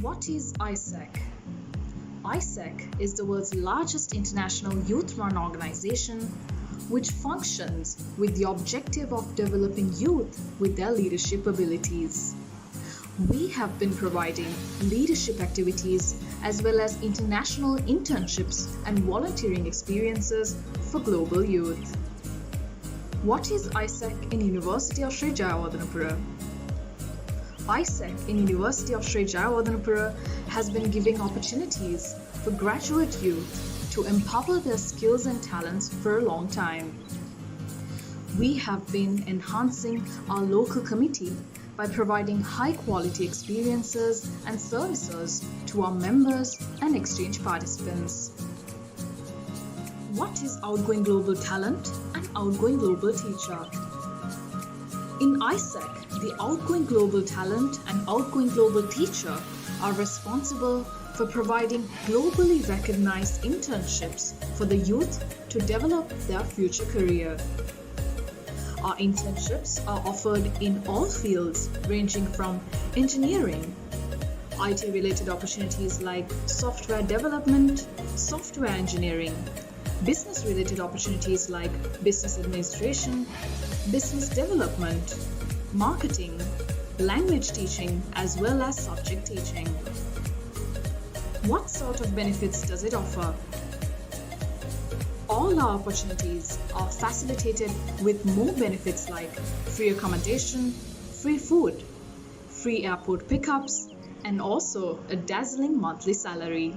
What is AIESEC? AIESEC is the world's largest international youth-run organization which functions with the objective of developing youth with their leadership abilities. We have been providing leadership activities as well as international internships and volunteering experiences for global youth. What is AIESEC in University of Sri Jayawardenepura? AIESEC in University of Sri Jayawardenepura has been giving opportunities for graduate youth to empower their skills and talents for a long time. We have been enhancing our local committee by providing high-quality experiences and services to our members and exchange participants. What is Outgoing Global Talent and Outgoing Global Teacher? In AIESEC, the Outgoing Global Talent and Outgoing Global Teacher are responsible for providing globally recognized internships for the youth to develop their future career. Our internships are offered in all fields ranging from engineering, IT-related opportunities like software development, software engineering, business-related opportunities like business administration, business development, marketing, language teaching, as well as subject teaching. What sort of benefits does it offer? All our opportunities are facilitated with more benefits like free accommodation, free food, free airport pickups, and also a dazzling monthly salary.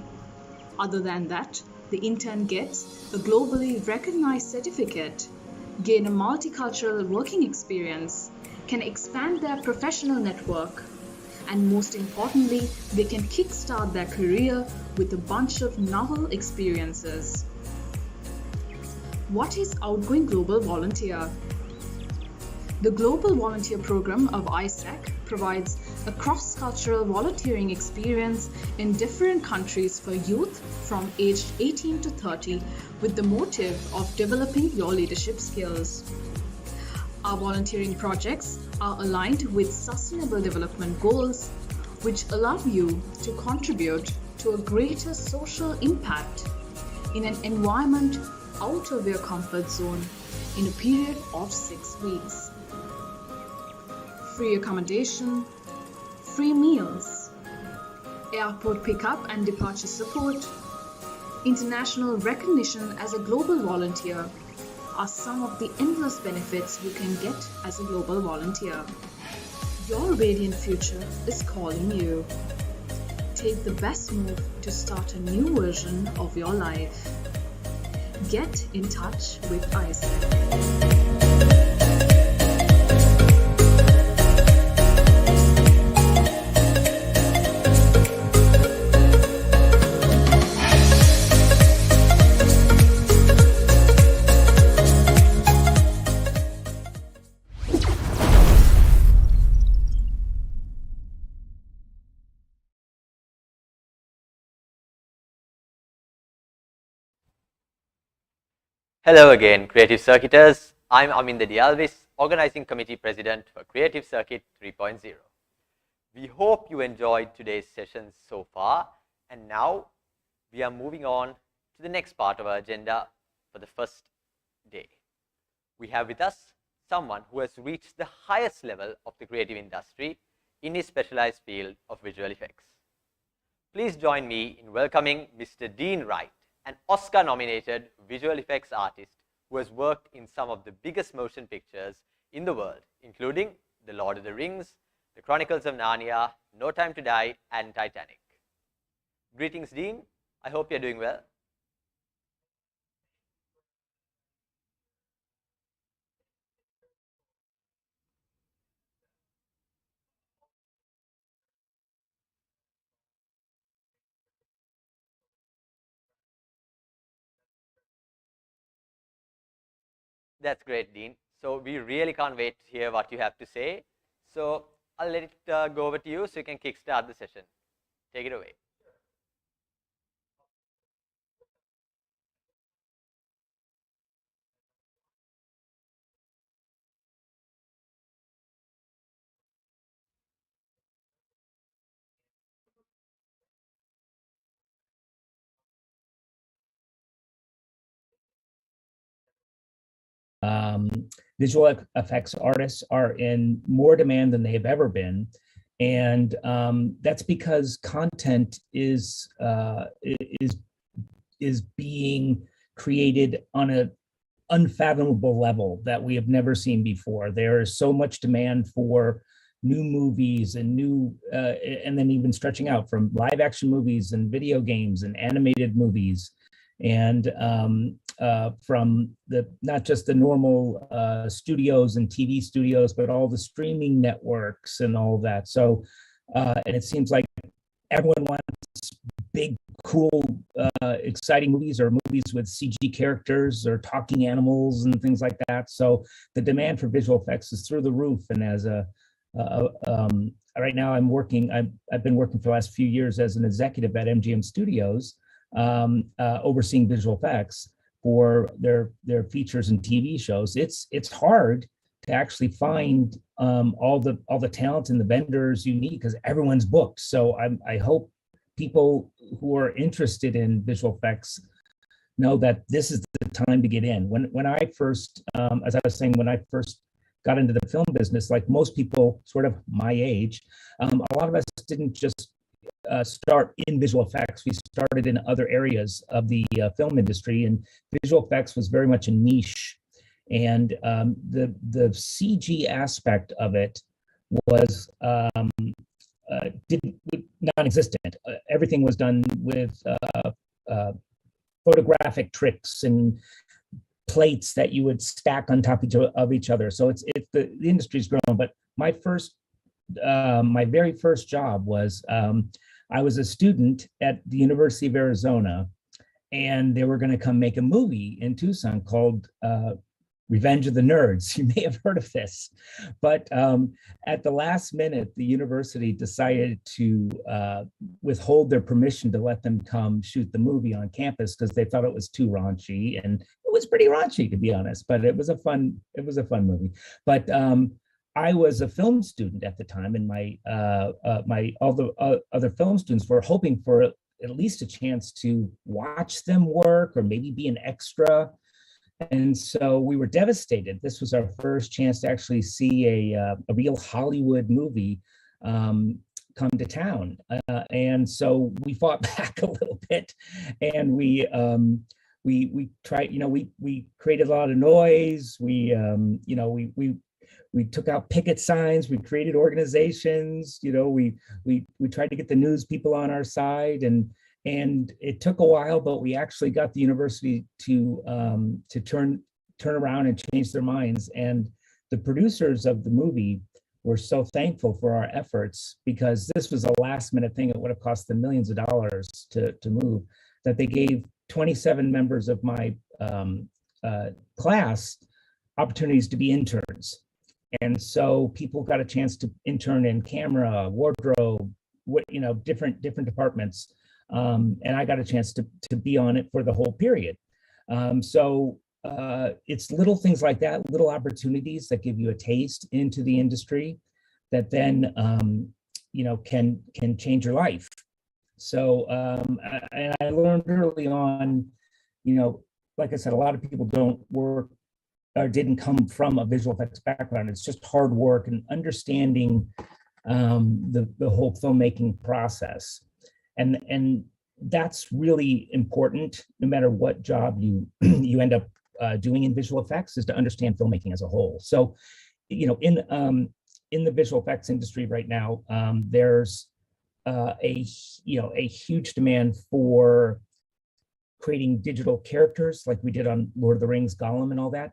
Other than that, the intern gets a globally recognized certificate, gain a multicultural working experience, can expand their professional network, and most importantly, they can kickstart their career with a bunch of novel experiences. What is Outgoing Global Volunteer? The Global Volunteer Program of AIESEC provides a cross-cultural volunteering experience in different countries for youth from aged 18 to 30 with the motive of developing your leadership skills. Our volunteering projects are aligned with sustainable development goals, which allow you to contribute to a greater social impact in an environment out of your comfort zone in a period of 6 weeks. Free accommodation, free meals, airport pickup and departure support, international recognition as a global volunteer are some of the endless benefits you can get as a global volunteer. Your radiant future is calling you. Take the best move to start a new version of your life. Get in touch with AIESEC. Hello again, Creative Circuiters. I'm Amin Dialvis, Organizing Committee President for Creative Circuit 3.0. We hope you enjoyed today's session so far, and now we are moving on to the next part of our agenda for the first day. We have with us someone who has reached the highest level of the creative industry in his specialized field of visual effects. Please join me in welcoming Mr. Dean Wright, an Oscar-nominated visual effects artist who has worked in some of the biggest motion pictures in the world, including The Lord of the Rings, The Chronicles of Narnia, No Time to Die, and Titanic. Greetings, Dean. I hope you're doing well. That's great, Dean. So we really can't wait to hear what you have to say. So I'll let it go over to you so you can kickstart the session. Take it away. Um, Visual effects artists are in more demand than they have ever been. And that's because content is being created on an unfathomable level that we have never seen before. There is so much demand for new movies and and then even stretching out from live action movies and video games and animated movies, and from not just the normal studios and TV studios, but all the streaming networks and all of that. So, and it seems like everyone wants big, cool, exciting movies, or movies with CG characters or talking animals and things like that. So the demand for visual effects is through the roof. And as right now I've been working for the last few years as an executive at MGM Studios, overseeing visual effects for their features and TV shows. It's hard to actually find all the talent and the vendors you need, because everyone's booked. So I hope people who are interested in visual effects know that this is the time to get in. When I first, as I was saying, when I first got into the film business, like most people sort of my age, a lot of us didn't just start in visual effects. We started in other areas of the film industry, and visual effects was very much a niche. And the CG aspect of it was non-existent. Everything was done with photographic tricks and plates that you would stack on top of each other. So it's the industry's grown. But my very first job was I was a student at the University of Arizona, and they were going to come make a movie in Tucson called Revenge of the Nerds. You may have heard of this, but at the last minute, the university decided to withhold their permission to let them come shoot the movie on campus because they thought it was too raunchy, and it was pretty raunchy, to be honest. But it was a fun movie. But I was a film student at the time, and all the other film students were hoping for at least a chance to watch them work or maybe be an extra. And so we were devastated. This was our first chance to actually see a real Hollywood movie come to town. And so we fought back a little bit, and we tried, we created a lot of noise. We took out picket signs, we created organizations, we tried to get the news people on our side, and it took a while, but we actually got the university to turn around and change their minds. And the producers of the movie were so thankful for our efforts, because this was a last minute thing. It would have cost them millions of dollars to move, that they gave 27 members of my class opportunities to be interns. And so people got a chance to intern in camera, wardrobe, different departments. And I got a chance to be on it for the whole period. So it's little things like that, little opportunities that give you a taste into the industry that then, can change your life. So and I learned early on, like I said, a lot of people don't work or didn't come from a visual effects background. It's just hard work and understanding the whole filmmaking process. And that's really important, no matter what job you end up doing in visual effects, is to understand filmmaking as a whole. So, in the visual effects industry right now, there's a huge demand for creating digital characters, like we did on Lord of the Rings, Gollum, and all that,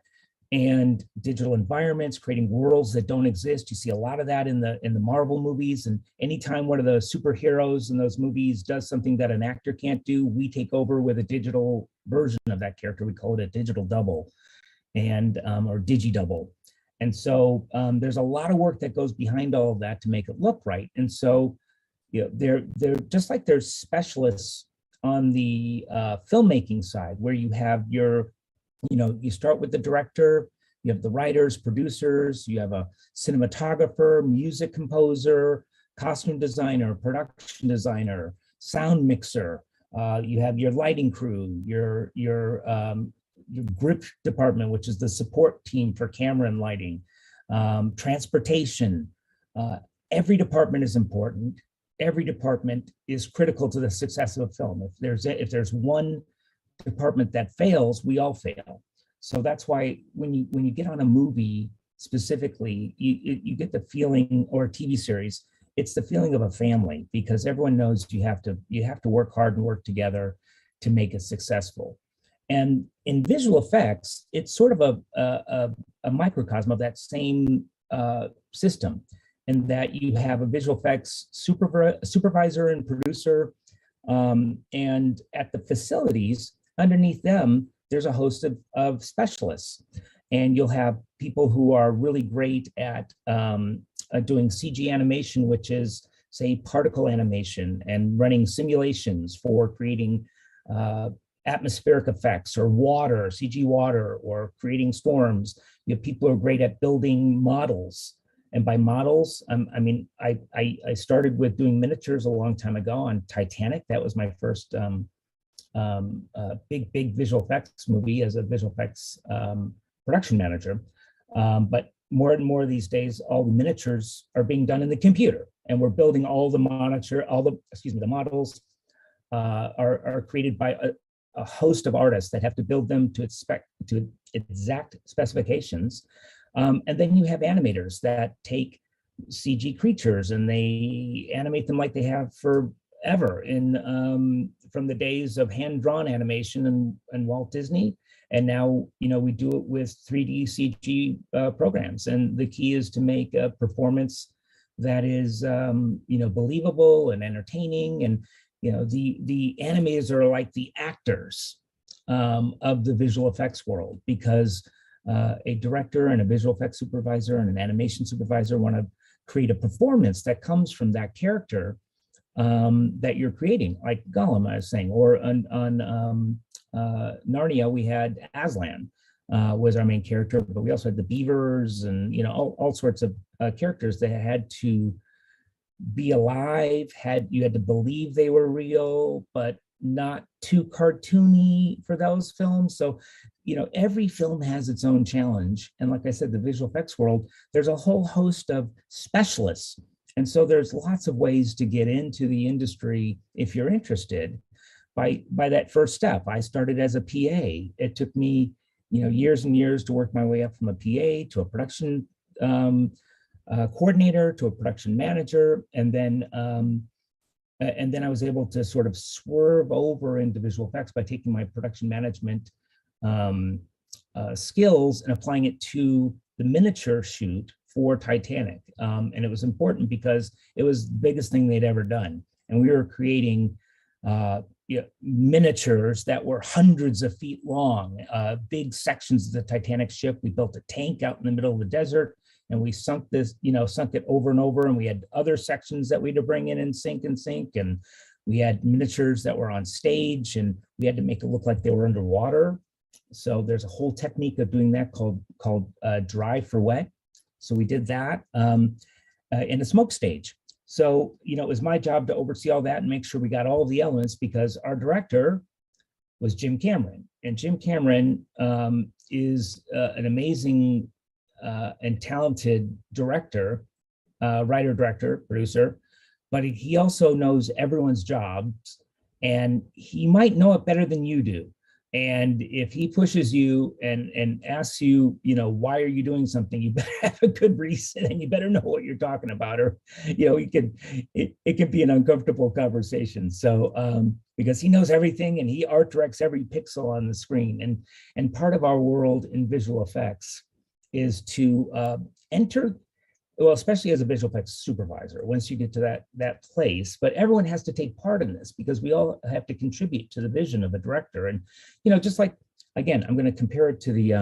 and digital environments, creating worlds that don't exist. You see a lot of that in the Marvel movies, and anytime one of the superheroes in those movies does something that an actor can't do, we take over with a digital version of that character. We call it a digital double, and or digi-double. And so there's a lot of work that goes behind all of that to make it look right. And so they're just like there's specialists on the filmmaking side, where you have your you start with the director, you have the writers, producers, you have a cinematographer, music composer, costume designer, production designer, sound mixer. You have your lighting crew, your your grip department, which is the support team for camera and lighting, transportation. Every department is important. Every department is critical to the success of a film. If there's one department that fails, we all fail. So that's why when you get on a movie specifically, you get the feeling, or a TV series, it's the feeling of a family, because everyone knows you have to work hard and work together to make it successful. And in visual effects, it's sort of a microcosm of that same system, in that you have a visual effects supervisor and producer, and at the facilities underneath them, there's a host of specialists. And you'll have people who are really great at doing CG animation, which is, say, particle animation, and running simulations for creating atmospheric effects, or water, CG water, or creating storms. You have people who are great at building models. And by models, I mean, I started with doing miniatures a long time ago on Titanic. That was my first big visual effects movie as a visual effects production manager. But more and more these days, all the miniatures are being done in the computer, and we're building all the the models are created by a host of artists that have to build them to exact specifications. And then you have animators that take CG creatures and they animate them like they have forever, from the days of hand-drawn animation and Walt Disney. And now, we do it with 3D CG programs. And the key is to make a performance that is, believable and entertaining. And, the animators are like the actors of the visual effects world, because a director and a visual effects supervisor and an animation supervisor want to create a performance that comes from that character that you're creating, like Gollum, I was saying, or on Narnia, we had Aslan was our main character, but we also had the beavers and all sorts of characters that had to be alive. You had to believe they were real, but not too cartoony for those films. So every film has its own challenge. And like I said, the visual effects world, there's a whole host of specialists. And so there's lots of ways to get into the industry if you're interested. By that first step, I started as a PA. It took me, years and years to work my way up from a PA to a production coordinator to a production manager, and then I was able to sort of swerve over into visual effects by taking my production management skills and applying it to the miniature shoot for Titanic. And it was important because it was the biggest thing they'd ever done, and we were creating miniatures that were hundreds of feet long, big sections of the Titanic ship. We built a tank out in the middle of the desert, and we sunk it over and over. And we had other sections that we had to bring in and sink. And we had miniatures that were on stage, and we had to make it look like they were underwater. So there's a whole technique of doing that called dry for wet. So we did that in a smoke stage. So, it was my job to oversee all that and make sure we got all of the elements, because our director was Jim Cameron. And Jim Cameron is an amazing and talented director, writer, director, producer, but he also knows everyone's jobs, and he might know it better than you do. And if he pushes you and asks you, why are you doing something, you better have a good reason, and you better know what you're talking about, or, it can be an uncomfortable conversation. So, because he knows everything and he art directs every pixel on the screen. And part of our world in visual effects is to enter, well, especially as a visual effects supervisor, once you get to that place, but everyone has to take part in this, because we all have to contribute to the vision of a director. And, just like, again, I'm going to compare it to the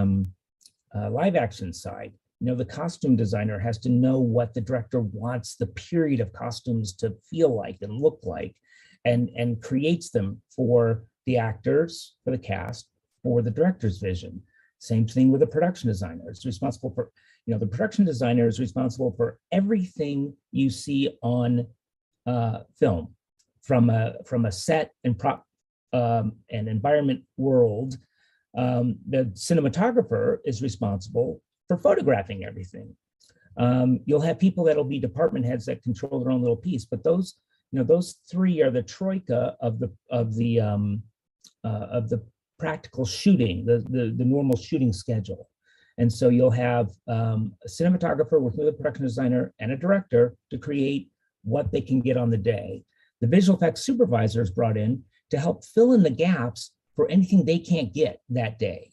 live action side. The costume designer has to know what the director wants the period of costumes to feel like and look like, and creates them for the actors, for the cast, for the director's vision. Same thing with the production designer. It's responsible for, the production designer is responsible for everything you see on film, from a set and prop and environment world, The cinematographer is responsible for photographing everything. You'll have people that'll be department heads that control their own little piece, but those, those three are the troika of the practical shooting, the normal shooting schedule. And so you'll have a cinematographer working with a production designer and a director to create what they can get on the day. The visual effects supervisor is brought in to help fill in the gaps for anything they can't get that day.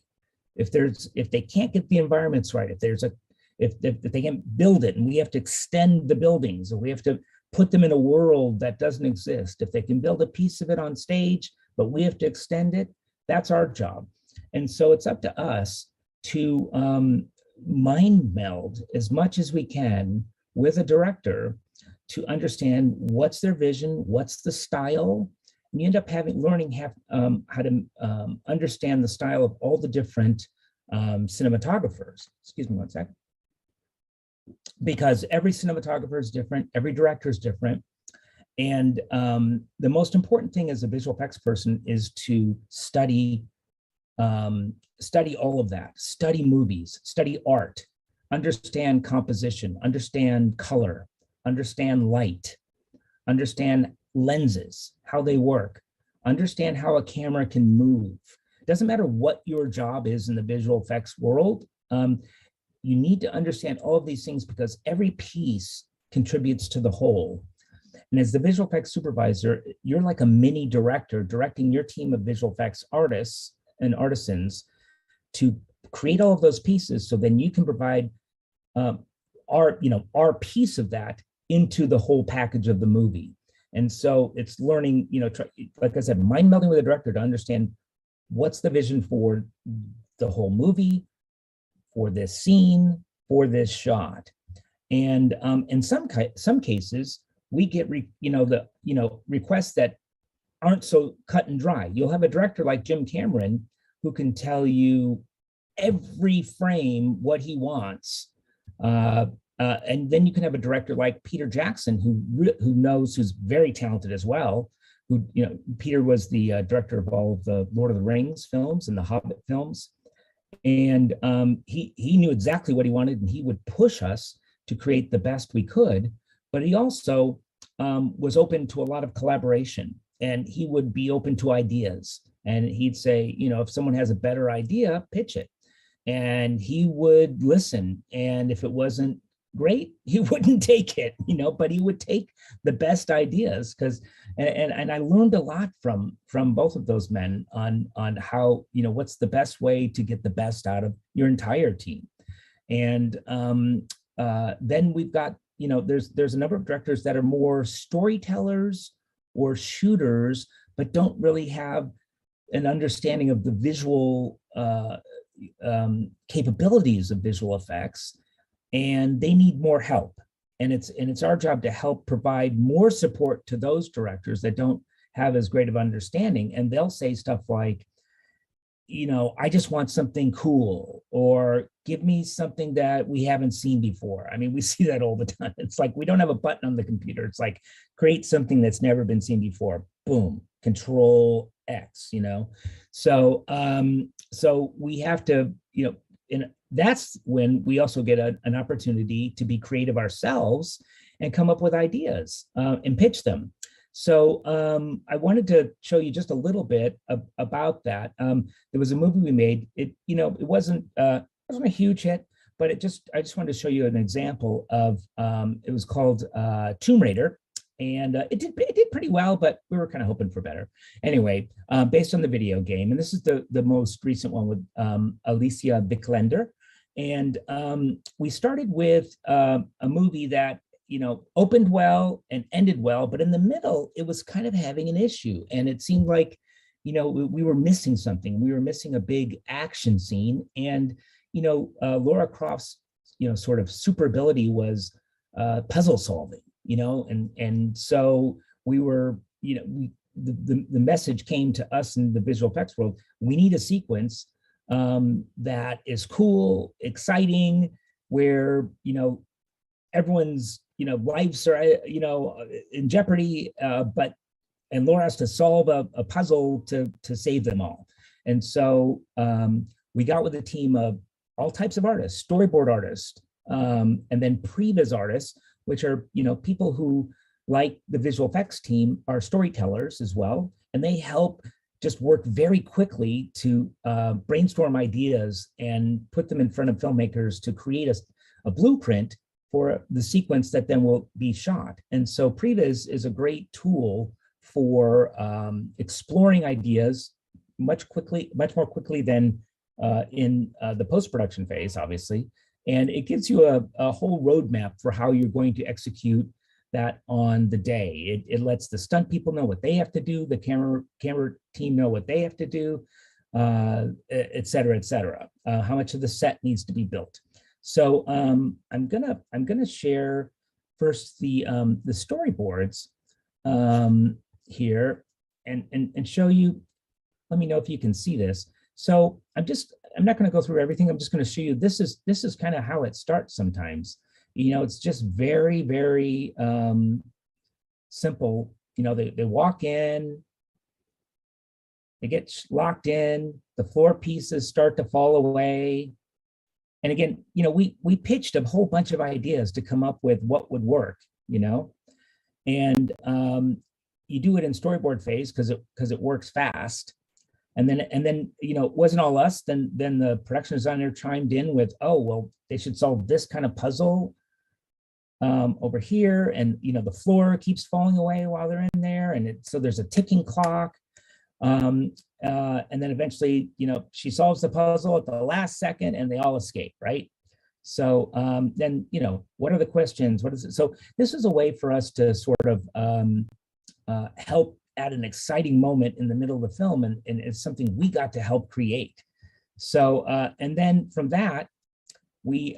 If they can't get the environments right, if they can't build it and we have to extend the buildings, or we have to put them in a world that doesn't exist, if they can build a piece of it on stage, but we have to extend it, that's our job. And so it's up to us to mind meld as much as we can with a director to understand what's their vision, what's the style. And you end up learning how to understand the style of all the different cinematographers. Excuse me one sec. Because every cinematographer is different, every director is different. And the most important thing as a visual effects person is to study all of that, study movies, study art, understand composition, understand color, understand light, understand lenses, how they work, understand how a camera can move. It doesn't matter what your job is in the visual effects world. You need to understand all of these things because every piece contributes to the whole. And as the visual effects supervisor, you're like a mini director directing your team of visual effects artists and artisans to create all of those pieces, so then you can provide our piece of that into the whole package of the movie. And so it's learning, like I said, mind melding with a director to understand what's the vision for the whole movie, for this scene, for this shot. And in some cases, we get requests that aren't so cut and dry. You'll have a director like Jim Cameron who can tell you every frame what he wants. And then you can have a director like Peter Jackson who's very talented as well. Peter was the director of all of the Lord of the Rings films and the Hobbit films. And he knew exactly what he wanted, and he would push us to create the best we could. But he also was open to a lot of collaboration, and he would be open to ideas. And he'd say, if someone has a better idea, pitch it. And he would listen. And if it wasn't great, he wouldn't take it, but he would take the best ideas and I learned a lot from both of those men on how, what's the best way to get the best out of your entire team. And then we've got, there's a number of directors that are more storytellers or shooters, but don't really have an understanding of the visual capabilities of visual effects, and they need more help. And it's our job to help provide more support to those directors that don't have as great of understanding. And they'll say stuff like, I just want something cool, or give me something that we haven't seen before. I mean, we see that all the time. It's like, we don't have a button on the computer. It's like, create something that's never been seen before. Boom, Control X, So, so we have to, and that's when we also get an opportunity to be creative ourselves and come up with ideas and pitch them. So I wanted to show you just a little bit about that. There was a movie we made. It wasn't a huge hit, but I just wanted to show you an example of. It was called Tomb Raider, and it did pretty well, but we were kind of hoping for better. Anyway, based on the video game, and this is the most recent one with Alicia Vikander, and we started with a movie that opened well and ended well, but in the middle, it was kind of having an issue. And it seemed like, we were missing something. We were missing a big action scene. And, Laura Croft's, sort of super ability was puzzle solving, and so we were, the message came to us in the visual effects world. We need a sequence that is cool, exciting, where, everyone's lives are in jeopardy, and Laura has to solve a puzzle to save them all. And so we got with a team of all types of artists, storyboard artists, and then previs artists, which are, people who, like the visual effects team, are storytellers as well. And they help just work very quickly to brainstorm ideas and put them in front of filmmakers to create a blueprint for the sequence that then will be shot. And so previs is a great tool for exploring ideas much more quickly than in the post-production phase, obviously. And it gives you a whole roadmap for how you're going to execute that on the day. It lets the stunt people know what they have to do, the camera team know what they have to do, et cetera, et cetera. How much of the set needs to be built. So I'm gonna share first the storyboards here and show you. Let me know if you can see this. So I'm not going to go through everything. I'm just going to show you. This is kind of how it starts sometimes. It's just very, very simple. They walk in, they get locked in, the floor pieces start to fall away. And again, we pitched a whole bunch of ideas to come up with what would work, and you do it in storyboard phase because it works fast. And then it wasn't all us. Then the production designer chimed in with, oh, well, they should solve this kind of puzzle over here. And, the floor keeps falling away while they're in there. And so there's a ticking clock. And then eventually, she solves the puzzle at the last second and they all escape, right? So then, what are the questions? What is it? So this is a way for us to sort of help at an exciting moment in the middle of the film, and it's something we got to help create. So and then from that, we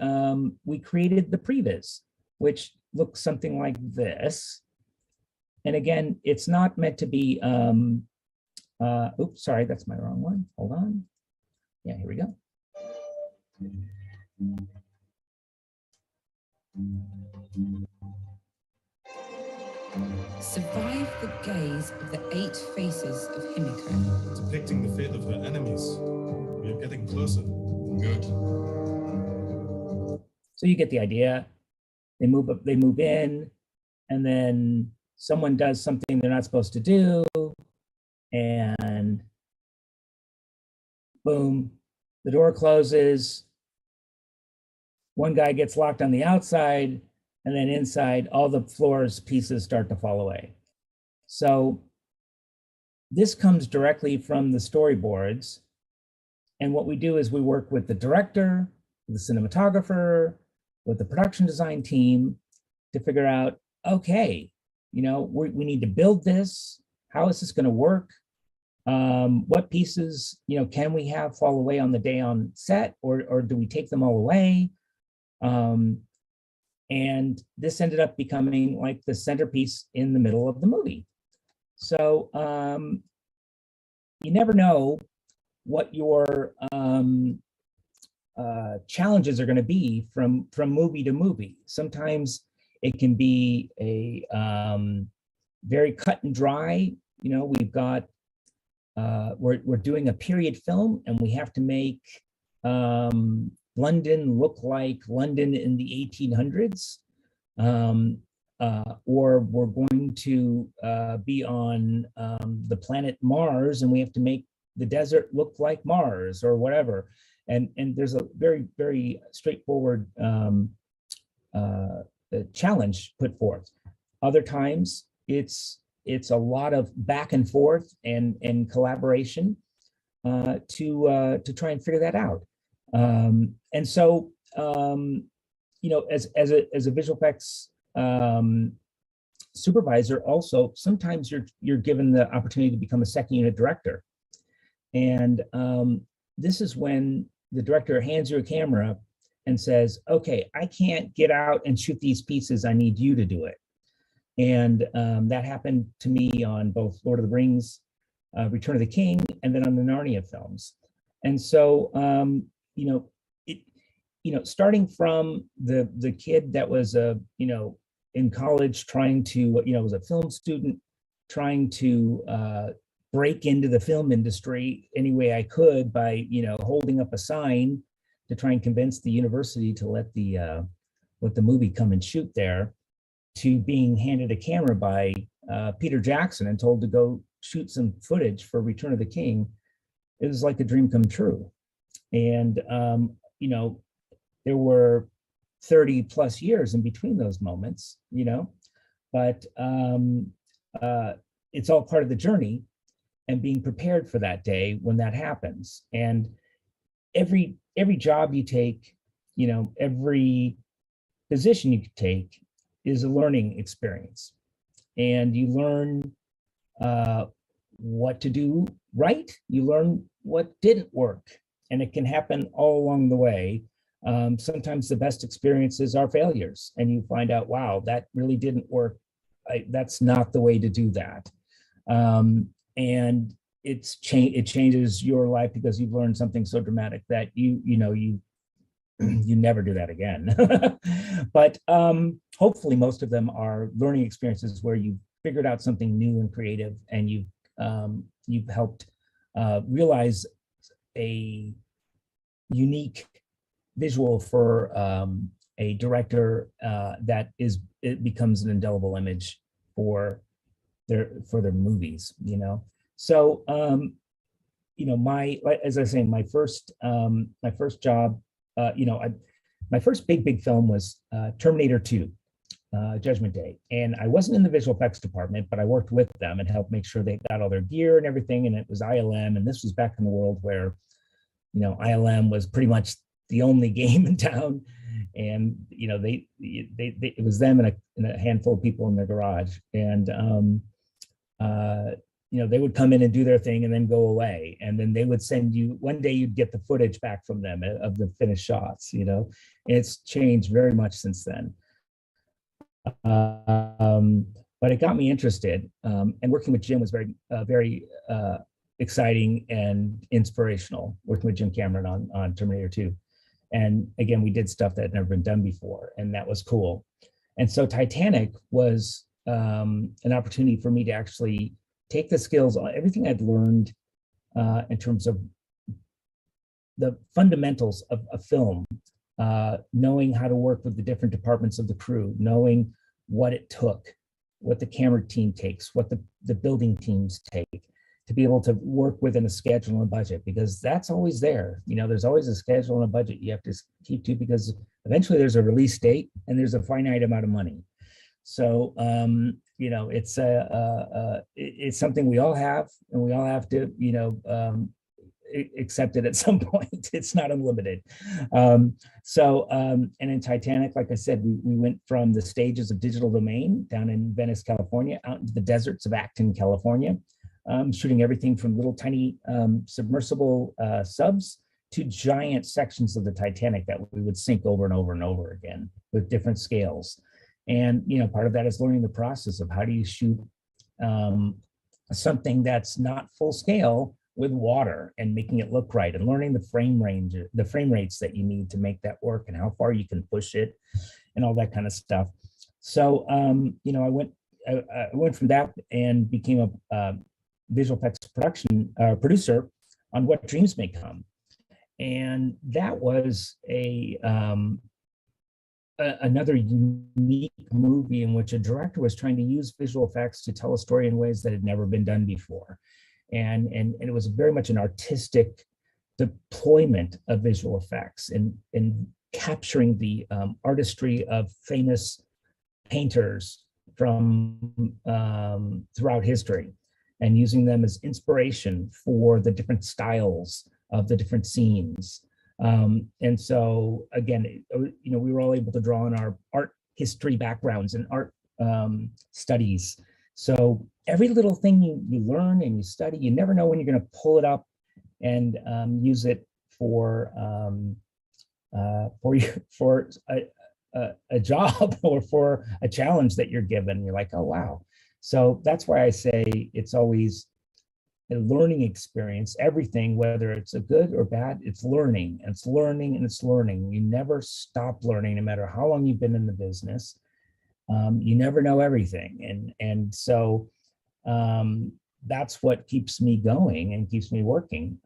created the previs, which looks something like this. And again, it's not meant to be. Oops, sorry, that's my wrong one. Hold on. Yeah, here we go. Survive the gaze of the 8 faces of Himiko. Depicting the fate of her enemies. We are getting closer. Good. So you get the idea. They move in, and then someone does something they're not supposed to do, and boom, the door closes. One guy gets locked on the outside, and then inside, all the floor's pieces start to fall away. So this comes directly from the storyboards. And what we do is we work with the director, the cinematographer, with the production design team to figure out, okay, we need to build this. How is this going to work? What pieces, can we have fall away on the day on set, or do we take them all away? And this ended up becoming like the centerpiece in the middle of the movie. So you never know what your challenges are going to be from movie to movie. Sometimes it can be a very cut and dry. We've got we're doing a period film, and we have to make London look like London in the 1800s, or we're going to be on the planet Mars, and we have to make the desert look like Mars or whatever. And there's a very, very straightforward challenge put forth. Other times it's a lot of back and forth and collaboration to try and figure that out. And so, as a visual effects supervisor, also sometimes you're given the opportunity to become a second unit director, and this is when the director hands you a camera and says, "Okay, I can't get out and shoot these pieces. I need you to do it." And that happened to me on both Lord of the Rings, Return of the King, and then on the Narnia films. And so, starting from the kid that was in college trying to, was a film student trying to break into the film industry any way I could by, holding up a sign to try and convince the university to let the movie come and shoot there, to being handed a camera by Peter Jackson and told to go shoot some footage for Return of the King. It was like a dream come true. And, there were 30 plus years in between those moments, but it's all part of the journey and being prepared for that day when that happens. And every job you take, every position you take is a learning experience, and you learn what to do right. You learn what didn't work, and it can happen all along the way. Sometimes the best experiences are failures, and you find out, wow, that really didn't work. That's not the way to do that. And it changes your life because you've learned something so dramatic that you never do that again. But hopefully most of them are learning experiences where you figured out something new and creative, and you've helped realize a unique visual for a director that it becomes an indelible image for their movies, So as I say, my first job, my first big film was Terminator 2, Judgment Day. And I wasn't in the visual effects department, but I worked with them and helped make sure they got all their gear and everything. And it was ILM. And this was back in the world where, ILM was pretty much the only game in town. And, it was them and a handful of people in their garage. And, they would come in and do their thing and then go away. And then they would send you, one day you'd get the footage back from them of the finished shots, and it's changed very much since then. But it got me interested, and working with Jim was very exciting and inspirational, working with Jim Cameron on Terminator 2. And again, we did stuff that had never been done before, and that was cool. And so Titanic was an opportunity for me to actually take the skills, everything I'd learned in terms of the fundamentals of a film, knowing how to work with the different departments of the crew, knowing what it took, what the camera team takes, what the building teams take, to be able to work within a schedule and a budget, because that's always there. There's always a schedule and a budget you have to keep to, because eventually there's a release date and there's a finite amount of money. So, it's something we all have, and we all have to, accept it at some point. It's not unlimited. And in Titanic, like I said, we went from the stages of Digital Domain down in Venice, California, out into the deserts of Acton, California, shooting everything from little tiny submersible subs to giant sections of the Titanic that we would sink over and over and over again with different scales. And, part of that is learning the process of how do you shoot something that's not full scale with water and making it look right, and learning the frame rates that you need to make that work, and how far you can push it and all that kind of stuff. So, I went from that and became a visual effects producer on What Dreams May Come. And that was another unique movie in which a director was trying to use visual effects to tell a story in ways that had never been done before. And it was very much an artistic deployment of visual effects and capturing the artistry of famous painters from throughout history, and using them as inspiration for the different styles of the different scenes. And so again, we were all able to draw on our art history backgrounds and art studies. So every little thing you learn and you study, you never know when you're going to pull it up and use it for a job or for a challenge that you're given. You're like, oh wow. So that's why I say it's always a learning experience. Everything, whether it's a good or bad, it's learning, and it's learning, and it's learning. You never stop learning, no matter how long you've been in the business. You never know everything. And so that's what keeps me going and keeps me working.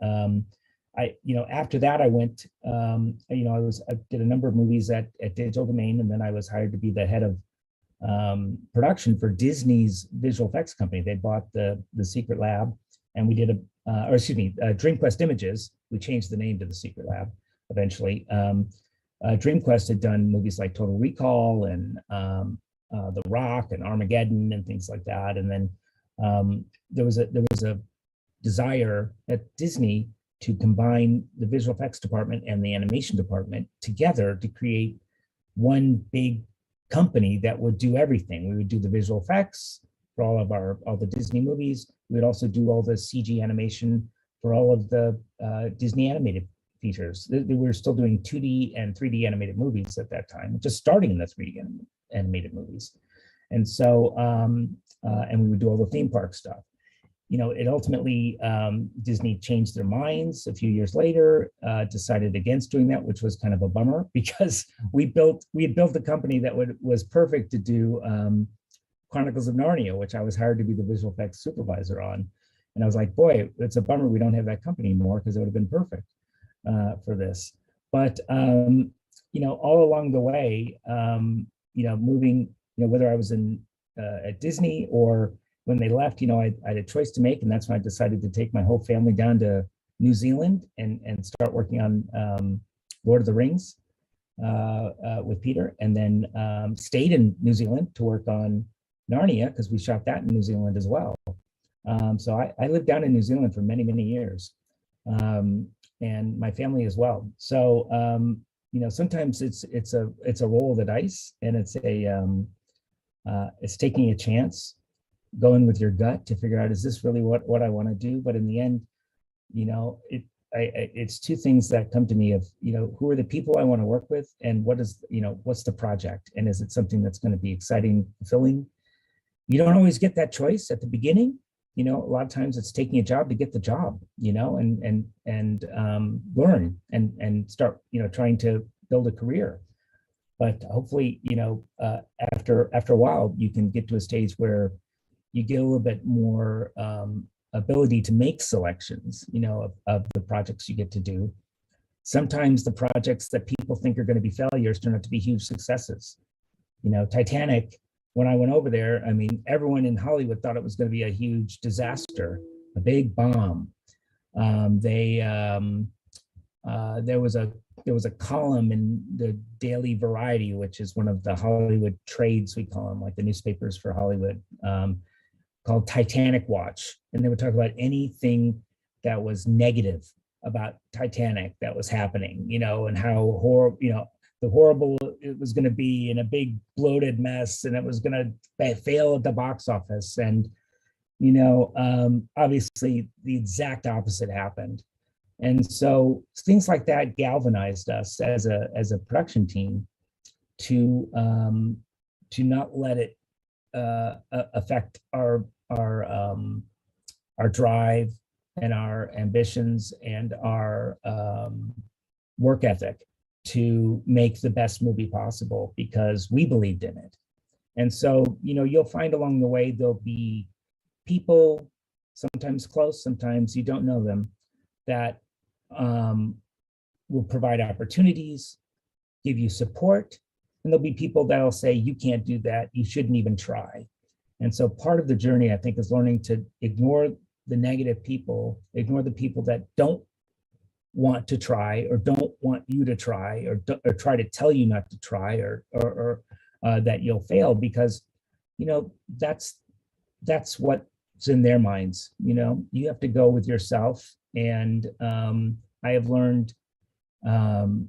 After that, I went, I did a number of movies at Digital Domain, and then I was hired to be the head of production for Disney's visual effects company. They bought the Secret Lab, and we did DreamQuest Images. We changed the name to the Secret Lab eventually. DreamQuest had done movies like Total Recall and The Rock and Armageddon and things like that. And then there was a desire at Disney to combine the visual effects department and the animation department together to create one big company that would do everything. We would do the visual effects for all the Disney movies. We would also do all the CG animation for all of the Disney animated features. We were still doing 2D and 3D animated movies at that time, just starting in the 3D animated movies. And so, and we would do all the theme park stuff. It ultimately, Disney changed their minds a few years later, decided against doing that, which was kind of a bummer because we had built a company that was perfect to do Chronicles of Narnia, which I was hired to be the visual effects supervisor on. And I was like, boy, it's a bummer we don't have that company anymore because it would have been perfect for this. But, all along the way, moving, whether I was at Disney or when they left, I had a choice to make, and that's when I decided to take my whole family down to New Zealand and start working on Lord of the Rings with Peter, and then stayed in New Zealand to work on Narnia because we shot that in New Zealand as well. So I lived down in New Zealand for many, many years, and my family as well. So sometimes it's a roll of the dice, and it's taking a chance, going with your gut to figure out, is this really what I want to do? But in the end, it's two things that come to me of, who are the people I want to work with, and what's the project, and is it something that's going to be exciting, fulfilling? You don't always get that choice at the beginning. A lot of times it's taking a job to get the job, and learn and start, trying to build a career. But hopefully, after a while, you can get to a stage where you get a little bit more ability to make selections, of the projects you get to do. Sometimes the projects that people think are going to be failures turn out to be huge successes. Titanic, when I went over there, I mean, everyone in Hollywood thought it was going to be a huge disaster, a big bomb. There was a column in the Daily Variety, which is one of the Hollywood trades, we call them, like the newspapers for Hollywood, called Titanic Watch. And they would talk about anything that was negative about Titanic that was happening, and how horrible it was going to be, in a big bloated mess, and it was going to fail at the box office. And, obviously the exact opposite happened. And so things like that galvanized us as a production team to not let it affect our drive and our ambitions and our work ethic to make the best movie possible, because we believed in it. And so, you'll find along the way, there'll be people, sometimes close, sometimes you don't know them, that will provide opportunities, give you support, and there'll be people that'll say, you can't do that, you shouldn't even try. And so part of the journey, I think, is learning to ignore the negative people, ignore the people that don't want to try or don't want you to try, or try to tell you not to try, or that you'll fail, because that's what's in their minds. You have to go with yourself. And I have learned I'm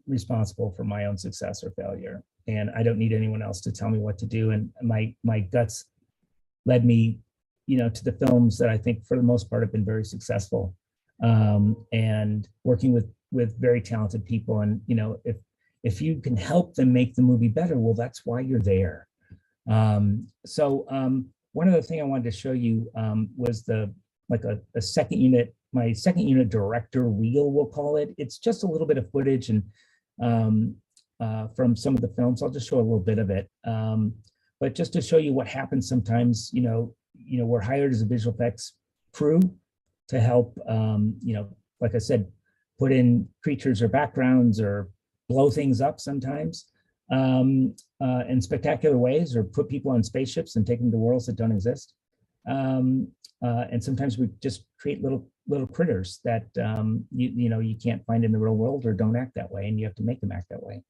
responsible for my own success or failure, and I don't need anyone else to tell me what to do. And my guts led me, to the films that I think for the most part have been very successful, and working with very talented people. And if you can help them make the movie better, well, that's why you're there. So one other thing I wanted to show you was a second unit, my second unit director reel, we'll call it. It's just a little bit of footage and from some of the films. I'll just show a little bit of it. But just to show you what happens sometimes, we're hired as a visual effects crew to help, like I said, put in creatures or backgrounds or blow things up sometimes in spectacular ways, or put people on spaceships and take them to worlds that don't exist. And sometimes we just create little critters that you can't find in the real world or don't act that way, and you have to make them act that way.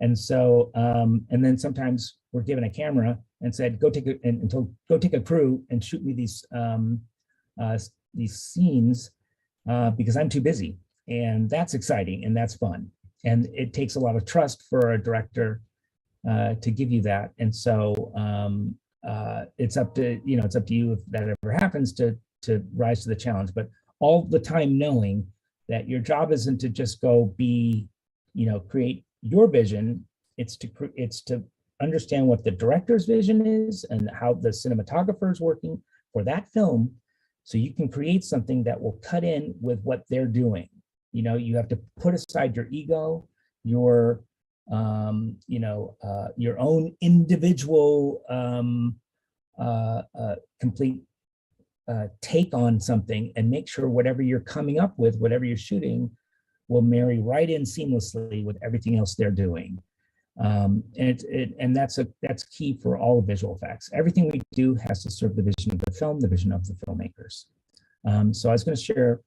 And so, and then sometimes we're given a camera and said, go take a crew and shoot me these scenes because I'm too busy. And that's exciting and that's fun. And it takes a lot of trust for a director to give you that. And so it's up to you if that ever happens to rise to the challenge. But all the time knowing that your job isn't to just go create your vision. It's to understand what the director's vision is and how the cinematographer is working for that film, so you can create something that will cut in with what they're doing. You have to put aside your ego, your own individual complete take on something, and make sure whatever you're coming up with, whatever you're shooting, will marry right in seamlessly with everything else they're doing. And that's key for all visual effects. Everything we do has to serve the vision of the film, the vision of the filmmakers. So I was going to share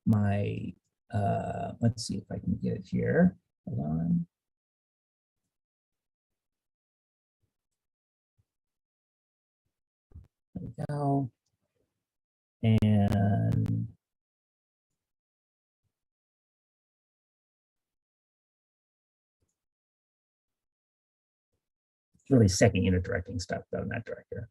my, let's see if I can get it here. Hold on. There we go. And it's really second unit directing stuff, though, not director.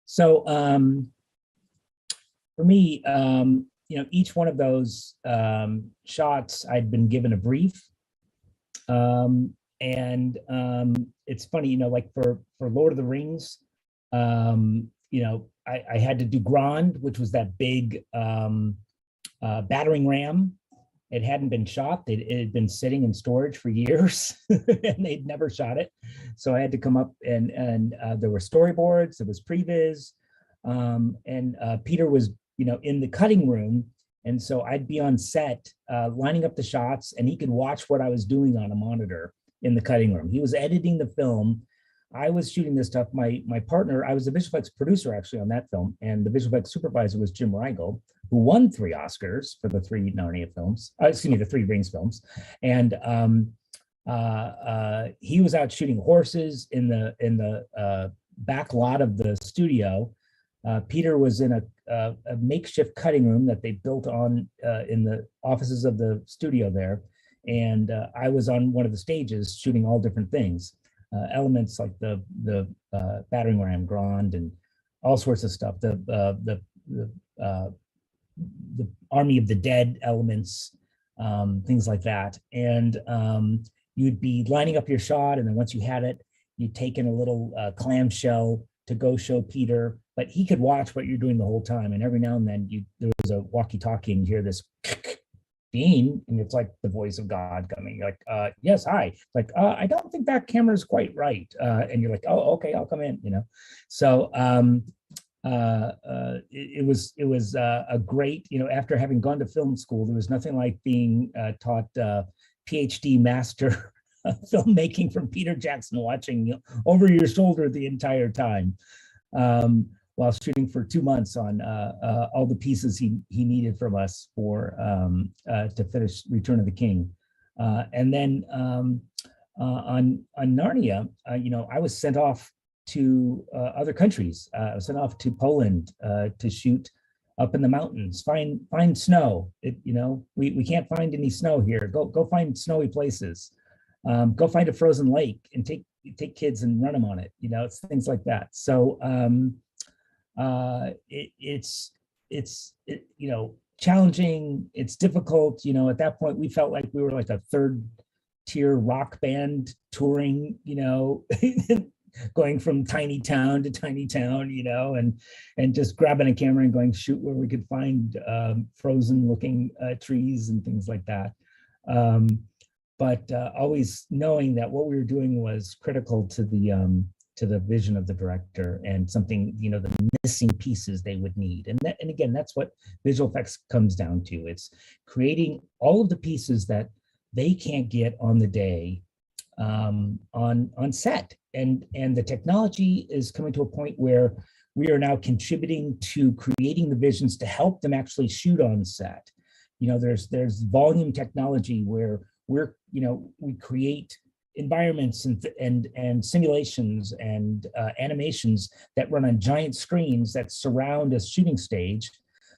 So for me, each one of those shots, I'd been given a brief. And it's funny, like for Lord of the Rings, I had to do Grand, which was that big battering ram. It hadn't been shot. It had been sitting in storage for years and they'd never shot it. So I had to come up and there were storyboards, there was previs. Peter was, in the cutting room. And so I'd be on set lining up the shots and he could watch what I was doing on a monitor in the cutting room. He was editing the film. I was shooting this stuff. My partner, I was the visual effects producer actually on that film. And the visual effects supervisor was Jim Reigel, who won 3 Oscars for the 3 Narnia films, the 3 Rings films. And he was out shooting horses in the back lot of the studio. Peter was in a makeshift cutting room that they built on in the offices of the studio there. And I was on one of the stages shooting all different things, elements like the battering ram Grand and all sorts of stuff, the Army of the Dead elements, things like that. And you'd be lining up your shot, and then once you had it, you'd take in a little clamshell to go show Peter, but he could watch what you're doing the whole time. And every now and then there was a walkie-talkie and you hear this Dean, and it's like the voice of God coming. You're like, yes, hi. It's like, I don't think that camera's quite right. And you're like, oh, okay, I'll come in, So it was a great, after having gone to film school, there was nothing like being taught PhD master filmmaking from Peter Jackson, watching over your shoulder the entire time, while shooting for 2 months on all the pieces he needed from us for to finish Return of the King. And then on Narnia, I was sent off to other countries. I was sent off to Poland to shoot up in the mountains, find snow. We can't find any snow here. Go find snowy places. Go find a frozen lake and take kids and run them on it. It's things like that. So it's challenging. It's difficult. At that point, we felt like we were like a 3rd tier rock band touring. Going from tiny town to tiny town, and just grabbing a camera and going shoot where we could find frozen looking trees and things like that. But always knowing that what we were doing was critical to the vision of the director and something, the missing pieces they would need. And again, that's what visual effects comes down to. It's creating all of the pieces that they can't get on the day on set. And the technology is coming to a point where we are now contributing to creating the visions to help them actually shoot on set. There's volume technology where we create environments and simulations and animations that run on giant screens that surround a shooting stage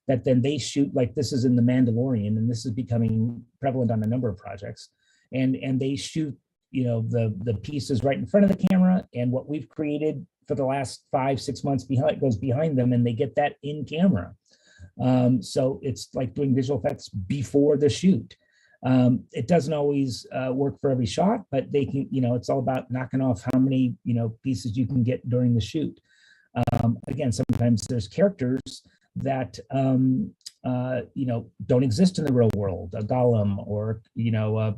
that then they shoot, like this is in The Mandalorian, and this is becoming prevalent on a number of projects. And they shoot the pieces right in front of the camera, and what we've created for the last 5-6 months goes behind them, and they get that in camera. So it's like doing visual effects before the shoot. It doesn't always work for every shot, but they can, it's all about knocking off how many, pieces you can get during the shoot. Again, sometimes there's characters that, don't exist in the real world, a golem or, a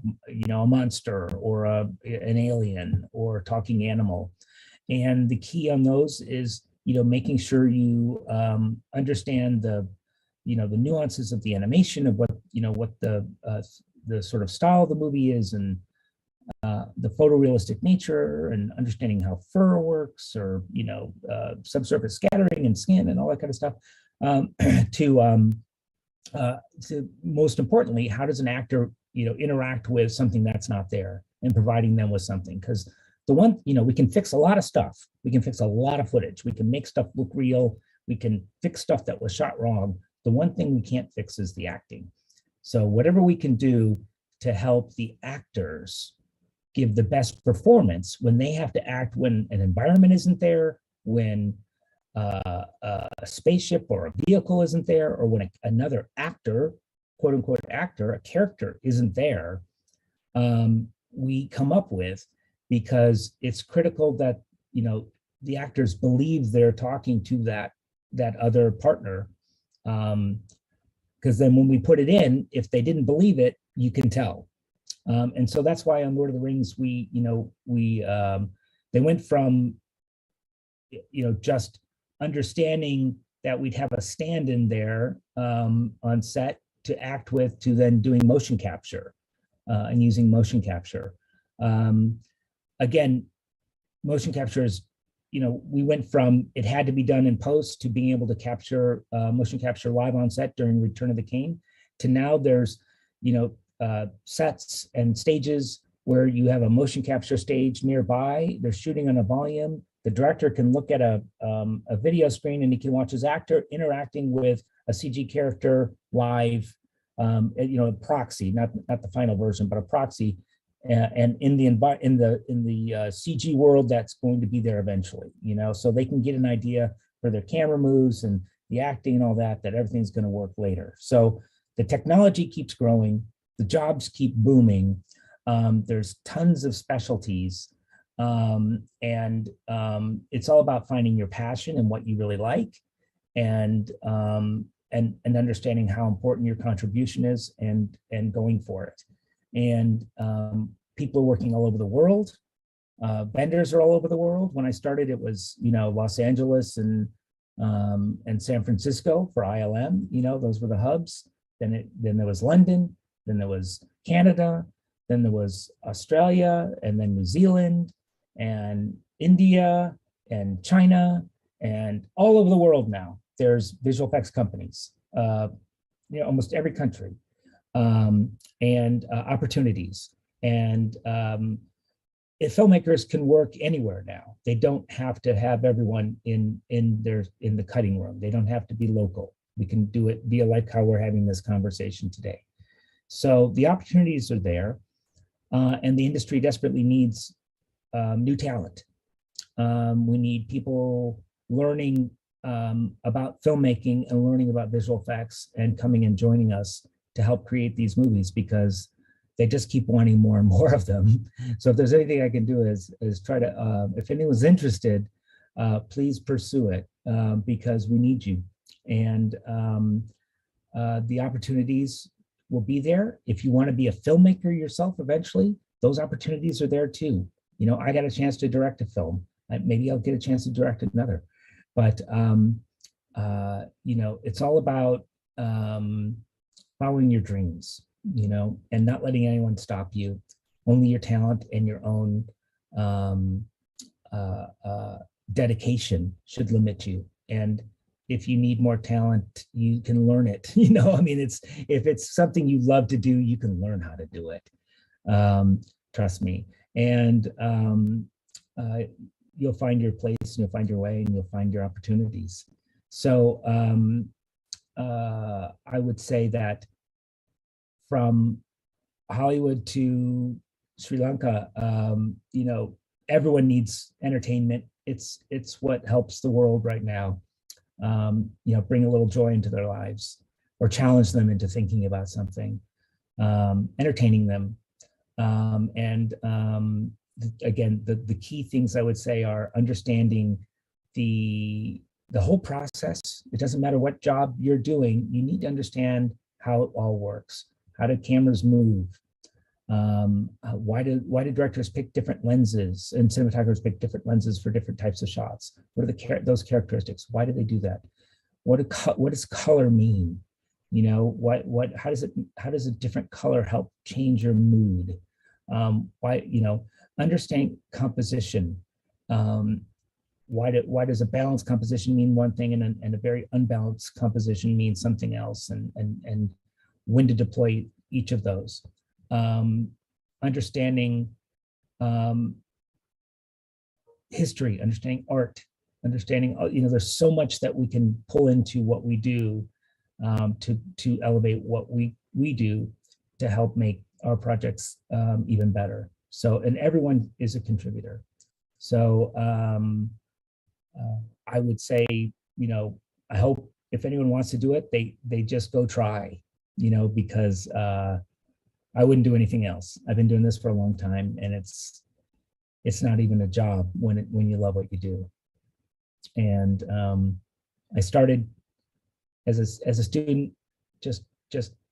monster or an alien or talking animal. And the key on those is, making sure you understand the nuances of the animation of what the sort of style of the movie is, and the photorealistic nature, and understanding how fur works, or subsurface scattering and skin and all that kind of stuff. To most importantly, how does an actor interact with something that's not there, and providing them with something? Because we can fix a lot of stuff. We can fix a lot of footage. We can make stuff look real. We can fix stuff that was shot wrong. The one thing we can't fix is the acting. So whatever we can do to help the actors give the best performance when they have to act, when an environment isn't there, when a spaceship or a vehicle isn't there, or when another actor, quote unquote actor, a character isn't there, we come up with, because it's critical that the actors believe they're talking to that other partner. Because then when we put it in, if they didn't believe it, you can tell. And so that's why on Lord of the Rings, they went from, just understanding that we'd have a stand-in there on set to act with, to then doing motion capture and using motion capture. Again, motion capture is, we went from it had to be done in post to being able to capture motion capture live on set during Return of the King, to now there's, sets and stages where you have a motion capture stage nearby. They're shooting on a volume. The director can look at a video screen and he can watch his actor interacting with a CG character live, a proxy, not the final version, but a proxy, and in the CG world that's going to be there eventually. So they can get an idea for their camera moves and the acting and all that everything's going to work later. So the technology keeps growing, the jobs keep booming. There's tons of specialties. And it's all about finding your passion and what you really like, and understanding how important your contribution is, and going for it. And people are working all over the world. Vendors are all over the world. When I started, it was Los Angeles and San Francisco for ILM. Those were the hubs. Then there was London. Then there was Canada. Then there was Australia, and then New Zealand, and India, and China, and all over the world now. There's visual effects companies, almost every country, and opportunities. And if filmmakers can work anywhere now, they don't have to have everyone in the cutting room. They don't have to be local. We can do it via like how we're having this conversation today. So the opportunities are there, and the industry desperately needs new talent. We need people learning about filmmaking and learning about visual effects and coming and joining us to help create these movies, because they just keep wanting more and more of them. So if there's anything I can do is try to, if anyone's interested, please pursue it, because we need you. And the opportunities will be there. If you want to be a filmmaker yourself eventually, those opportunities are there too. I got a chance to direct a film. Maybe I'll get a chance to direct another. But it's all about following your dreams, and not letting anyone stop you. Only your talent and your own dedication should limit you. And if you need more talent, you can learn it. If it's something you love to do, you can learn how to do it. Trust me. And you'll find your place, and you'll find your way, and you'll find your opportunities. So I would say that from Hollywood to Sri Lanka, everyone needs entertainment. It's what helps the world right now. Bring a little joy into their lives, or challenge them into thinking about something, entertaining them. Again, the key things I would say are understanding the whole process. It doesn't matter what job you're doing, you need to understand how it all works. How do cameras move? Why do directors pick different lenses, and cinematographers pick different lenses for different types of shots? What are those characteristics? Why do they do that? What does color mean? How does a different color help change your mood? Understand composition. Why does a balanced composition mean one thing, and a very unbalanced composition means something else, and when to deploy each of those. Understanding history, understanding art, understanding, there's so much that we can pull into what we do to elevate what we do to help make our projects even better. So, and everyone is a contributor. So I would say, I hope if anyone wants to do it, they just go try, because I wouldn't do anything else. I've been doing this for a long time, and it's not even a job when you love what you do. And I started as a student, just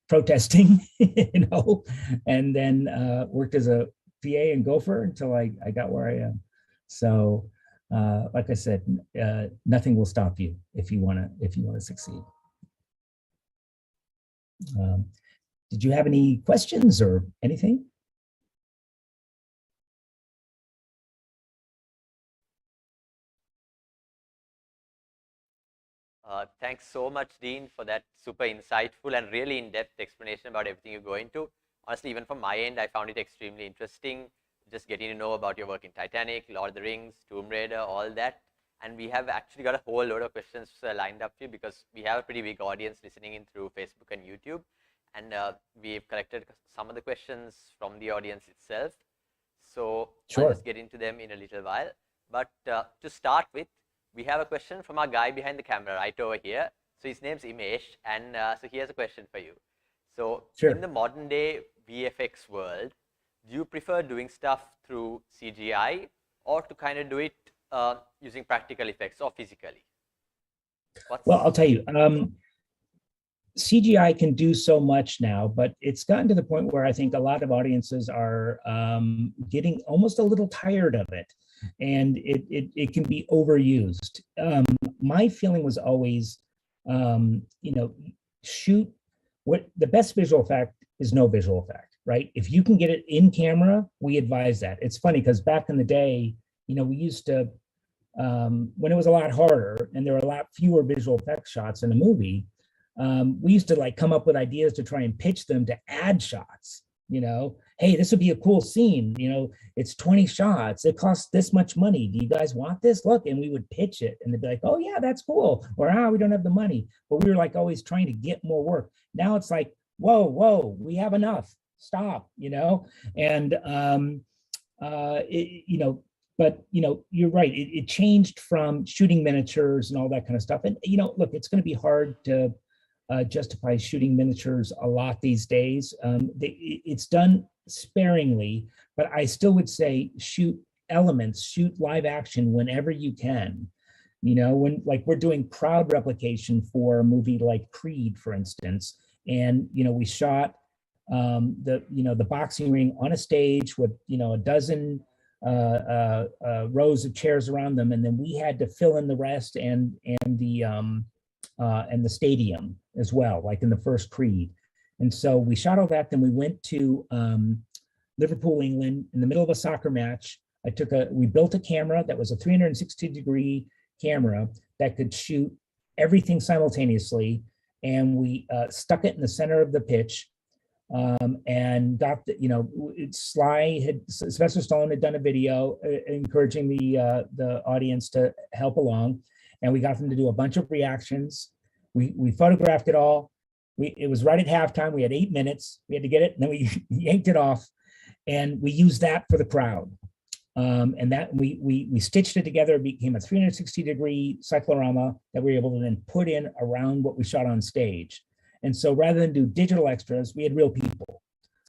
protesting, you know, and then worked as a PA and gopher until I got where I am. So, like I said, nothing will stop you if you want to succeed. Did you have any questions or anything? Thanks so much, Dean, for that super insightful and really in-depth explanation about everything you're going to. Honestly, even from my end, I found it extremely interesting, just getting to know about your work in Titanic, Lord of the Rings, Tomb Raider, all that. And we have actually got a whole load of questions lined up for you because we have a pretty big audience listening in through Facebook and YouTube. And we've collected some of the questions from the audience itself. So Sure. I'll just get into them in a little while. But to start with, we have a question from our guy behind the camera right over here. So his name's Imesh, and so he has a question for you. So Sure. in the modern day VFX world, do you prefer doing stuff through CGI or to kind of do it using practical effects or physically? Well, I'll tell you, CGI can do so much now, but it's gotten to the point where I think a lot of audiences are getting almost a little tired of it, and it can be overused. My feeling was always, you know, shoot what the best visual effect is no visual effect, right? If you can get it in camera, we advise that. It's funny because back in the day, you know, we used to, when it was a lot harder and there were a lot fewer visual effects shots in a movie, we used to like come up with ideas to try and pitch them to add shots, you know, hey, this would be a cool scene, you know, it's 20 shots, it costs this much money, do you guys want this? Look, and we would pitch it and they'd be like, oh yeah, that's cool, or we don't have the money. But we were like always trying to get more work. Now it's like, whoa, we have enough, stop, you know. And you know, but you know, you're right, it changed from shooting miniatures and all that kind of stuff. And you know, look, it's going to be hard to justify shooting miniatures a lot these days. It's done sparingly, but I still would say shoot elements, shoot live action whenever you can. You know, when like we're doing crowd replication for a movie like Creed, for instance, and you know, we shot the boxing ring on a stage with, you know, a dozen rows of chairs around them, and then we had to fill in the rest and the stadium as well, like in the first Creed. And so we shot all that. Then we went to Liverpool, England, in the middle of a soccer match. We built a camera that was a 360-degree camera that could shoot everything simultaneously, and we stuck it in the center of the pitch. And got the, you know, Sylvester Stallone had done a video encouraging the audience to help along, and we got them to do a bunch of reactions. We photographed it all. It was right at halftime. We had 8 minutes. We had to get it, and then we yanked it off, and we used that for the crowd. And that we stitched it together. It became a 360-degree cyclorama that we were able to then put in around what we shot on stage. And so rather than do digital extras, we had real people.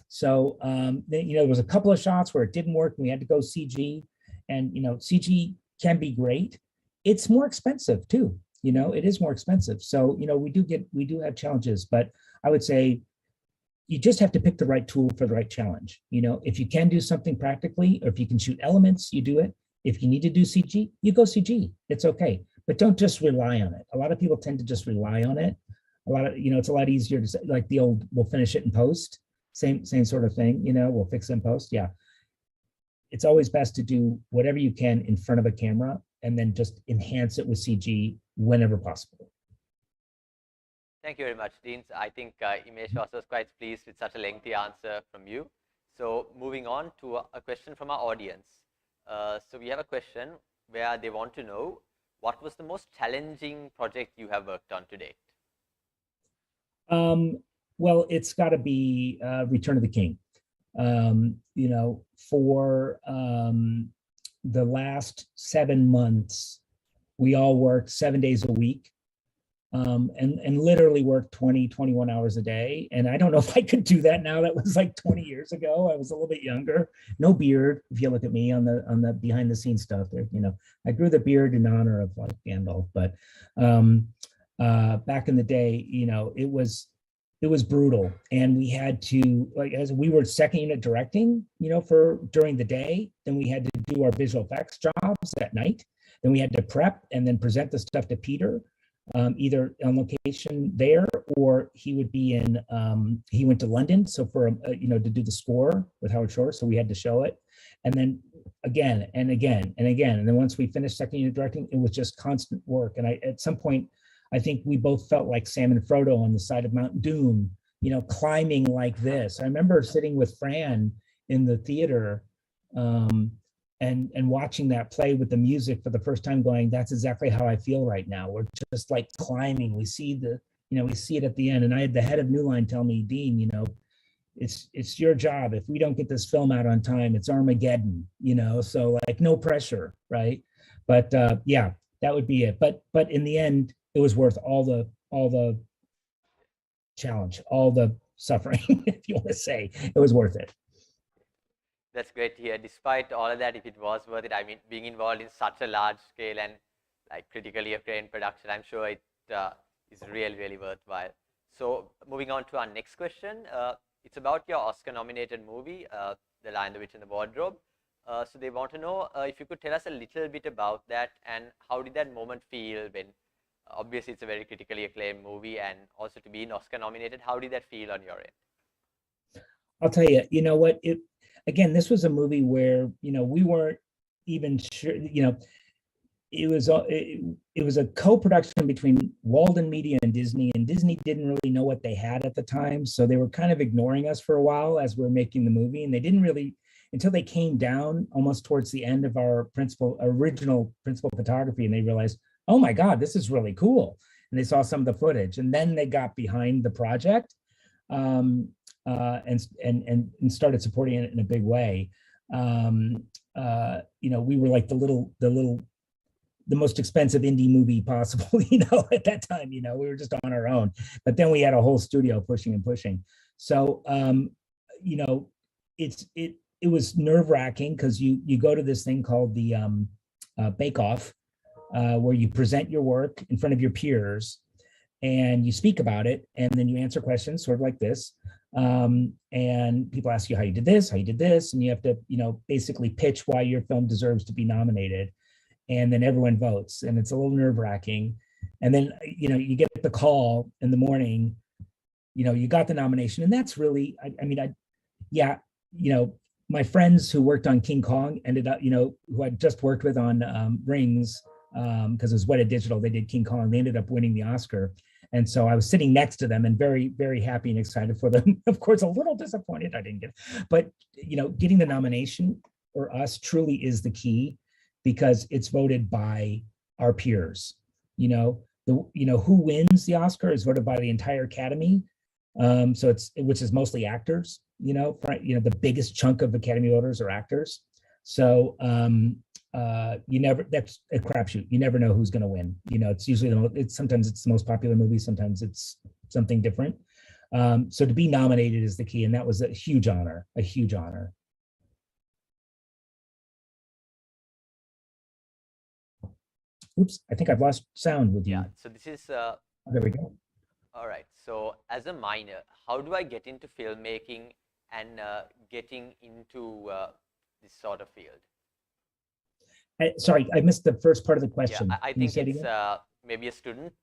So, you know, there was a couple of shots where it didn't work and we had to go CG. And, you know, CG can be great. It's more expensive too. You know, it is more expensive. So, you know, we do have challenges, but I would say you just have to pick the right tool for the right challenge. You know, if you can do something practically, or if you can shoot elements, you do it. If you need to do CG, you go CG. It's okay, but don't just rely on it. A lot of people tend to just rely on it. You know, it's a lot easier to say, like the old, we'll finish it in post, same sort of thing, you know, we'll fix it in post. Yeah. It's always best to do whatever you can in front of a camera and then just enhance it with CG whenever possible. Thank you very much, Dean. I think Imesh also was quite pleased with such a lengthy answer from you. So moving on to a question from our audience. So we have a question where they want to know, what was the most challenging project you have worked on to date? Well, it's got to be Return of the King. You know, for the last 7 months, we all worked 7 days a week and literally work 20, 21 hours a day. And I don't know if I could do that now. That was like 20 years ago. I was a little bit younger. No beard. If you look at me on the behind the scenes stuff there, I grew the beard in honor of like Gandalf. But back in the day, it was brutal. And we had to, like, as we were second unit directing, for during the day, then we had to do our visual effects jobs at night. Then we had to prep and then present the stuff to Peter, either on location there, or he would be in, he went to London. So for, to do the score with Howard Shore. So we had to show it. And then again and again and again. And then once we finished second unit directing, it was just constant work. And at some point, I think we both felt like Sam and Frodo on the side of Mount Doom, climbing like this. I remember sitting with Fran in the theater, and watching that play with the music for the first time, going, that's exactly how I feel right now. We're just like climbing. We see we see it at the end. And I had the head of New Line tell me, Dean, it's your job. If we don't get this film out on time, it's Armageddon, so like no pressure, right? But yeah, that would be it. But in the end, it was worth all the challenge, all the suffering, if you want to say. It was worth it. That's great to hear. Despite all of that, if it was worth it, I mean, being involved in such a large scale and like critically acclaimed production, I'm sure it is really, really worthwhile. So moving on to our next question, it's about your Oscar-nominated movie, The Lion, the Witch, and the Wardrobe. So they want to know if you could tell us a little bit about that, and how did that moment feel when, obviously it's a very critically acclaimed movie, and also to be Oscar nominated, how did that feel on your end? I'll tell you, you know what, again, this was a movie where, we weren't even sure, it was a co-production between Walden Media and Disney didn't really know what they had at the time. So they were kind of ignoring us for a while as we were making the movie. And they didn't really, until they came down almost towards the end of our original principal photography, and they realized, oh my God, this is really cool. And they saw some of the footage, and then they got behind the project, and started supporting it in a big way. We were like the most expensive indie movie possible, at that time. We were just on our own. But then we had a whole studio pushing and pushing. So it was nerve-wracking, because you go to this thing called the Bake Off, where you present your work in front of your peers and you speak about it, and then you answer questions sort of like this. And people ask you how you did this, and you have to, basically pitch why your film deserves to be nominated. And then everyone votes, and it's a little nerve-wracking. And then, you get the call in the morning, you got the nomination, and that's really, my friends who worked on King Kong ended up, who I just worked with on Rings, because it was Weta Digital, they did King Kong, they ended up winning the Oscar. And so I was sitting next to them and very, very happy and excited for them. Of course, a little disappointed I didn't get it. But, getting the nomination for us truly is the key, because it's voted by our peers. Who wins the Oscar is voted by the entire Academy. So which is mostly actors, the biggest chunk of Academy voters are actors. So that's a crapshoot. You never know who's going to win. It's usually sometimes it's the most popular movie, sometimes it's something different. So to be nominated is the key, and that was a huge honor. Oops, I think I've lost sound with you. Yeah, so this is there we go. All right, so as a minor, how do I get into filmmaking and getting into this sort of field? Sorry, I missed the first part of the question. Yeah, I think it's maybe a student,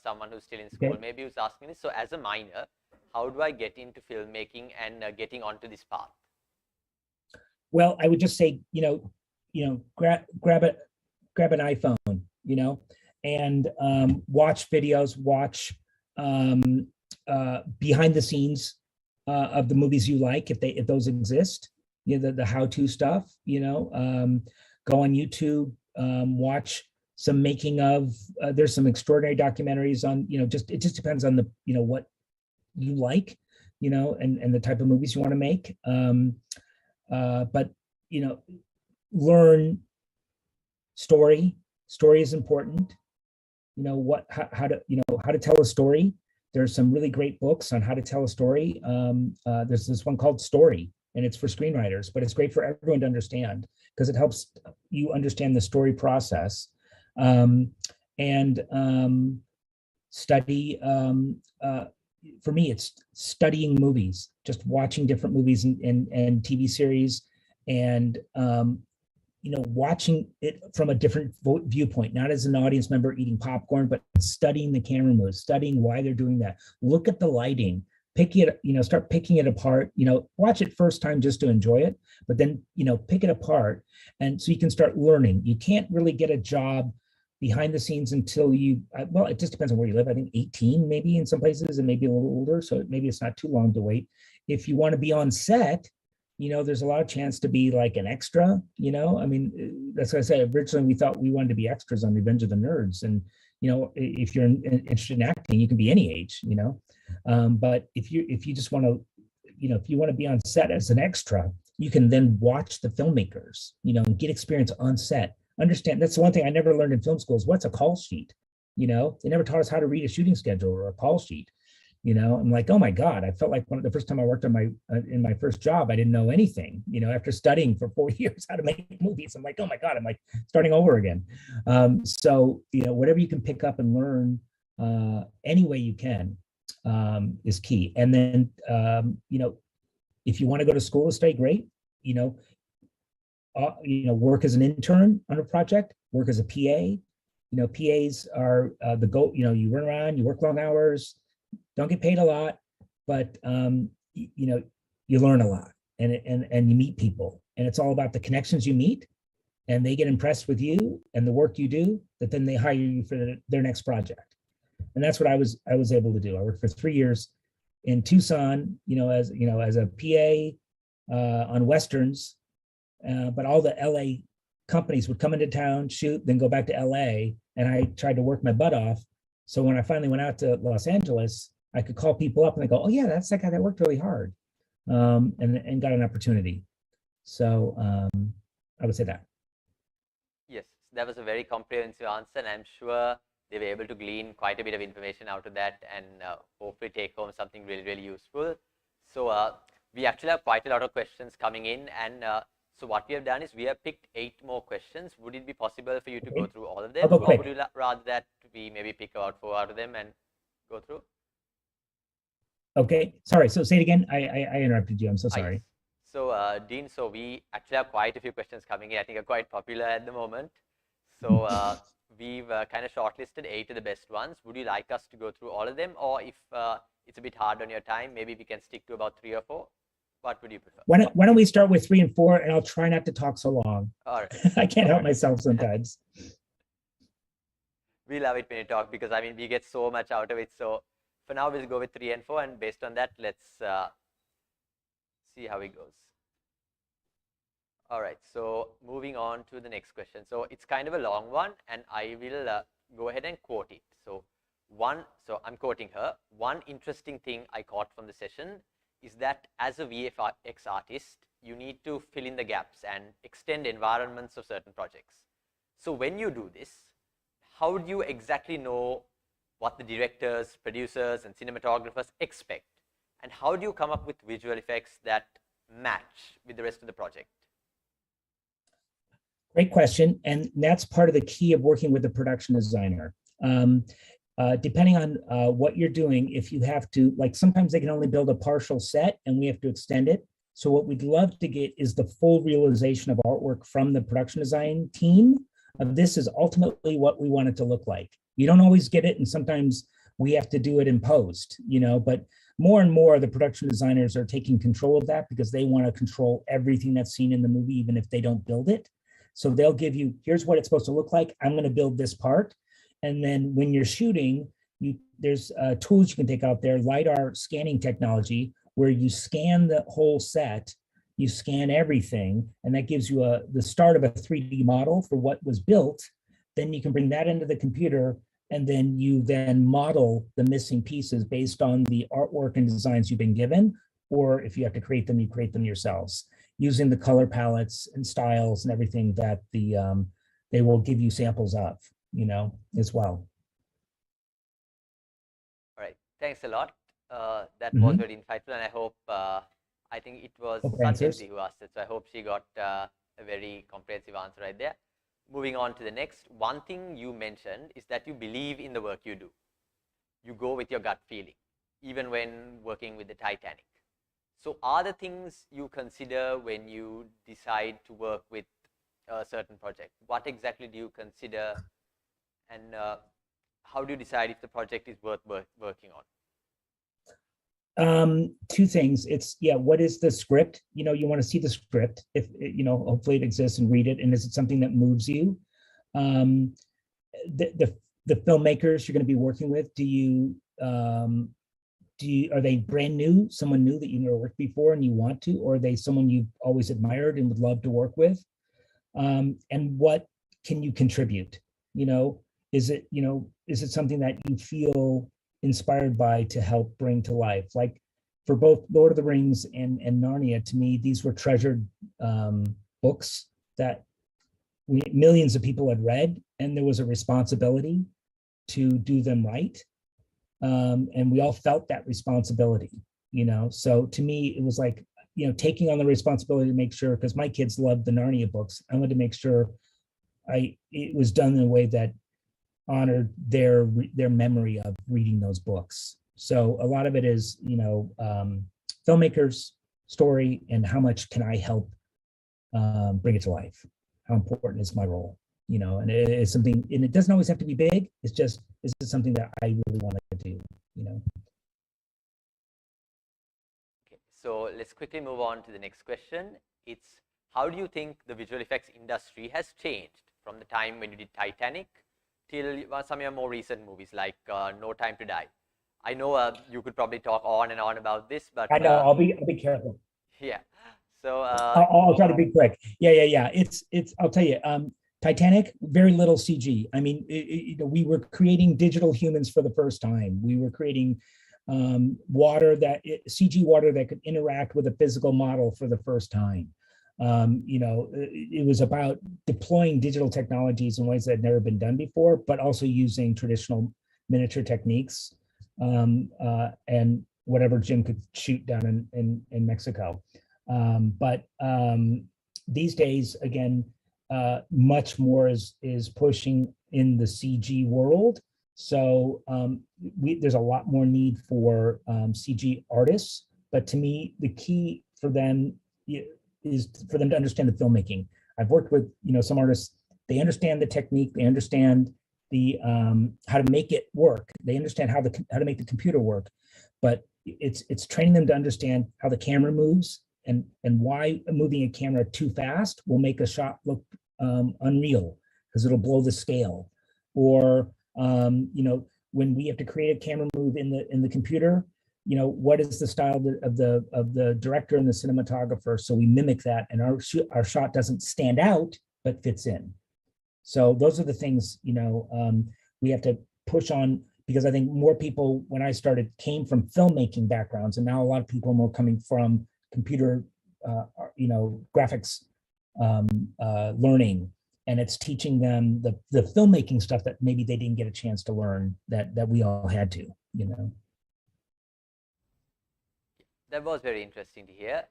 someone who's still in school, Okay. maybe who's asking this. So as a minor, how do I get into filmmaking and getting onto this path? Well, I would just say, grab an iPhone, and watch videos, watch behind the scenes of the movies you like, if those exist, the how-to stuff, go on YouTube, watch some making of, there's some extraordinary documentaries on, it just depends on the, what you like, and the type of movies you want to make. But, learn story is important. how to, how to tell a story. There's some really great books on how to tell a story. There's this one called Story, and it's for screenwriters, but it's great for everyone to understand because it helps you understand the story process. And study, for me, it's studying movies, just watching different movies and TV series, and watching it from a different viewpoint, not as an audience member eating popcorn, but studying the camera moves, studying why they're doing that. Look at the lighting, start picking it apart, watch it first time just to enjoy it, but then, pick it apart. And so you can start learning. You can't really get a job behind the scenes until well, it just depends on where you live. I think 18 maybe in some places, and maybe a little older. So maybe it's not too long to wait. If you want to be on set, there's a lot of chance to be like an extra, I mean, that's what I said. Originally, we thought we wanted to be extras on Revenge of the Nerds. And, if you're interested in acting, you can be any age, but if you just want to, if you want to be on set as an extra, you can then watch the filmmakers, and get experience on set. Understand, that's the one thing I never learned in film school is what's a call sheet. They never taught us how to read a shooting schedule or a call sheet. I'm like, oh my God, I felt like the first time I worked on in my first job, I didn't know anything, after studying for 4 years how to make movies. I'm like, oh my God, I'm like starting over again. So, whatever you can pick up and learn any way you can is key. And then, if you want to go to school to stay great, work as an intern on a project, work as a PA. PAs are the goal. You run around, you work long hours, don't get paid a lot, but you learn a lot, and you meet people, and it's all about the connections you meet, and they get impressed with you and the work you do, that then they hire you for their next project. And that's what I was able to do. I worked for 3 years in Tucson, as a PA on Westerns. But all the LA companies would come into town, shoot, then go back to LA. And I tried to work my butt off. So when I finally went out to Los Angeles, I could call people up and they go, oh yeah, that's that guy that worked really hard, and got an opportunity. So I would say that. Yes, that was a very comprehensive answer, and I'm sure they were able to glean quite a bit of information out of that, and hopefully take home something really, really useful. So we actually have quite a lot of questions coming in, and so what we have done is we have picked 8 more questions. Would it be possible for you to go through all of them, or would you rather that we maybe pick out 4 out of them and go through? Okay, sorry. So say it again. I interrupted you. I'm so sorry. So Dean, so we actually have quite a few questions coming in. I think are quite popular at the moment. So we've kind of shortlisted 8 of the best ones. Would you like us to go through all of them, or if it's a bit hard on your time, maybe we can stick to about 3 or 4? What would you prefer? Why don't we start with 3 and 4, and I'll try not to talk so long. All right. I can't help myself sometimes. We love it when you talk, because I mean, we get so much out of it. So for now, we'll go with 3 and 4, and based on that, let's see how it goes. All right, so moving on to the next question. So it's kind of a long one, and I will go ahead and quote it. So I'm quoting her. One interesting thing I caught from the session is that as a VFX artist, you need to fill in the gaps and extend environments of certain projects. So when you do this, how do you exactly know what the directors, producers, and cinematographers expect? And how do you come up with visual effects that match with the rest of the project? Great question. And that's part of the key of working with a production designer. Depending on what you're doing, if you have to, like sometimes they can only build a partial set and we have to extend it. So what we'd love to get is the full realization of artwork from the production design team. This is ultimately what we want it to look like. You don't always get it, and sometimes we have to do it in post, but more and more the production designers are taking control of that because they want to control everything that's seen in the movie, even if they don't build it. So they'll give you, here's what it's supposed to look like. I'm going to build this part. And then when you're shooting, there's tools you can take out there, LiDAR scanning technology, where you scan the whole set, you scan everything, and that gives you the start of a 3D model for what was built. Then you can bring that into the computer, and then you model the missing pieces based on the artwork and designs you've been given, or if you have to create them, you create them yourselves, using the color palettes and styles and everything that they will give you samples of, as well. Thanks a lot. That was Mhm. very insightful, and I hope, I think it was Hope it answers. Sanjyanti who asked it, so I hope she got a very comprehensive answer right there. Moving on to the next, one thing you mentioned is that you believe in the work you do. You go with your gut feeling, even when working with the Titanic. So are the things you consider when you decide to work with a certain project? What exactly do you consider, and how do you decide if the project is worth working on? Two things. It's, yeah, what is the script? You know, you want to see the script, if you know, hopefully it exists, and read it. And is it something that moves you? The filmmakers you're going to be working with, are they brand new, someone new that you never worked before and you want to, or are they someone you've always admired and would love to work with? And what can you contribute? You know, is it something that you feel inspired by to help bring to life? Like for both Lord of the Rings and Narnia, to me, these were treasured books that millions of people had read, and there was a responsibility to do them right. And we all felt that responsibility, you know? So to me, it was like, you know, taking on the responsibility to make sure, because my kids loved the Narnia books, I wanted to make sure it was done in a way that honored their memory of reading those books. So a lot of it is, you know, filmmakers, story, and how much can I help bring it to life? How important is my role? You know, and it's something, and it doesn't always have to be big. It's just, is it something that I really want to do? You know. Okay, so let's quickly move on to the next question. It's, how do you think the visual effects industry has changed from the time when you did Titanic till some of your more recent movies like No Time to Die? I know you could probably talk on and on about this, but I know, I'll be careful. yeah. So I'll try to be quick. Yeah. It's I'll tell you, Titanic, very little CG. I mean, you know, we were creating digital humans for the first time. We were creating CG water that could interact with a physical model for the first time. You know, it was about deploying digital technologies in ways that had never been done before, but also using traditional miniature techniques and whatever Jim could shoot down in Mexico. But these days, again, much more is pushing in the CG world. So there's a lot more need for CG artists. But to me, the key for them is for them to understand the filmmaking. I've worked with, you know, some artists, they understand the technique, they understand the how to make it work. They understand how to make the computer work, but it's training them to understand how the camera moves and why moving a camera too fast will make a shot look unreal because it'll blow the scale. Or you know, when we have to create a camera move in the computer, you know, what is the style of the director and the cinematographer, so we mimic that, and our shot doesn't stand out but fits in. So those are the things, you know, we have to push on, because I think more people, when I started, came from filmmaking backgrounds, and now a lot of people are more coming from computer, you know, graphics learning, and it's teaching them the filmmaking stuff that maybe they didn't get a chance to learn that we all had to, you know. that was very interesting to hear.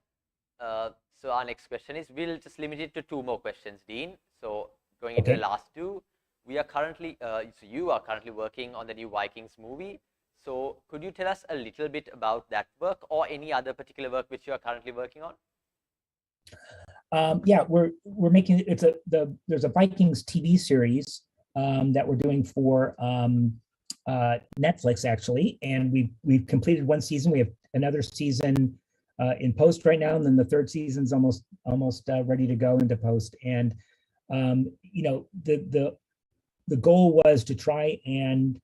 So our next question is, we'll just limit it to 2 more questions, Dean. So going into the last 2, we are currently, so you are currently working on the new Vikings movie. So could you tell us a little bit about that work, or any other particular work which you are currently working on? Yeah, we're making, there's a Vikings TV series that we're doing for Netflix, actually, and we've completed 1 season. We have another season in post right now, and then the 3rd season's almost ready to go into post. And you know, the goal was to try and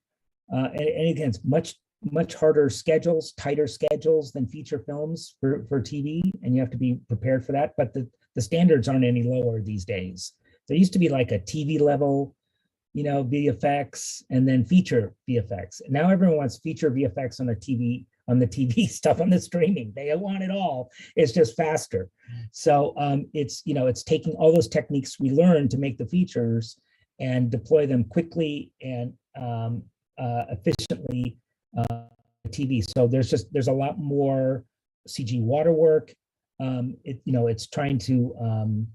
again, it's much harder schedules, tighter schedules than feature films for TV, and you have to be prepared for that. But the standards aren't any lower these days. There used to be like a TV level, you know, VFX, and then feature VFX. Now everyone wants feature VFX on the TV stuff, on the streaming. They want it all. It's just faster. So it's, you know, it's taking all those techniques we learned to make the features and deploy them quickly and efficiently TV. So there's a lot more CG water work. It's trying to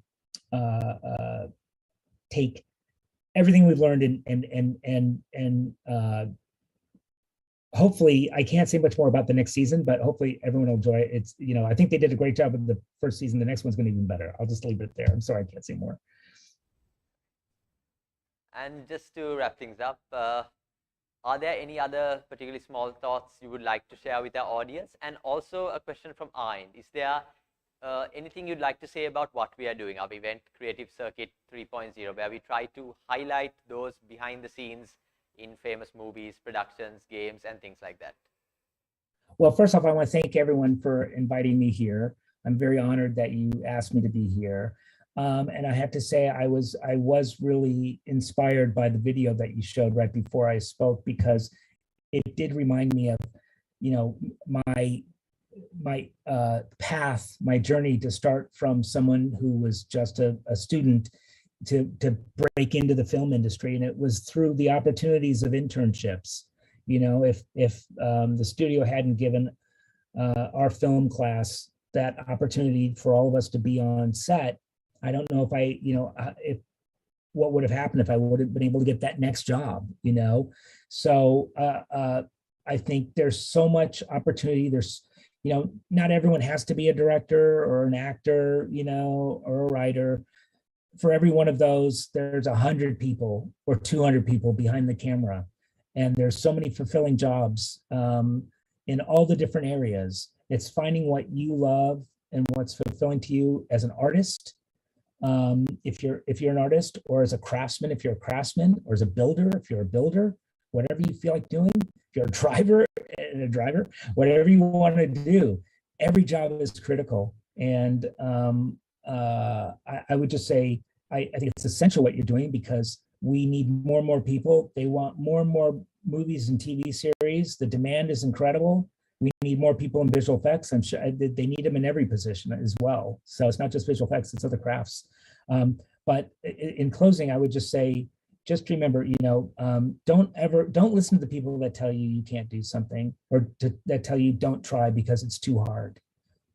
take everything we've learned and hopefully, I can't say much more about the next season, but hopefully everyone will enjoy it. I think they did a great job with the first season. The next one's going to be even better. I'll just leave it there. I'm sorry, I can't say more. And just to wrap things up, are there any other particularly small thoughts you would like to share with our audience? And also a question from Ayn. Is there anything you'd like to say about what we are doing, our event Creative Circuit 3.0, where we try to highlight those behind the scenes in famous movies, productions, games, and things like that? Well, first off, I want to thank everyone for inviting me here. I'm very honored that you asked me to be here. And I have to say, I was really inspired by the video that you showed right before I spoke, because it did remind me of, my path, my journey to start from someone who was just a student to break into the film industry. And it was through the opportunities of internships. If the studio hadn't given our film class that opportunity for all of us to be on set, I don't know if what would have happened if I would have been able to get that next job, So I think there's so much opportunity. There's, not everyone has to be a director or an actor, or a writer. For every one of those, there's 100 people or 200 people behind the camera. And there's so many fulfilling jobs in all the different areas. It's finding what you love and what's fulfilling to you as an artist. If you're an artist, or as a craftsman, if you're a craftsman, or as a builder, if you're a builder, whatever you feel like doing, if you're a driver, whatever you want to do, every job is critical. And I would just say, I think it's essential what you're doing, because we need more and more people. They want more and more movies and TV series. The demand is incredible. We need more people in visual effects. I'm sure they need them in every position as well. So it's not just visual effects, it's other crafts. But in closing, I would just say, just remember, don't listen to the people that tell you can't do something, or that tell you don't try because it's too hard.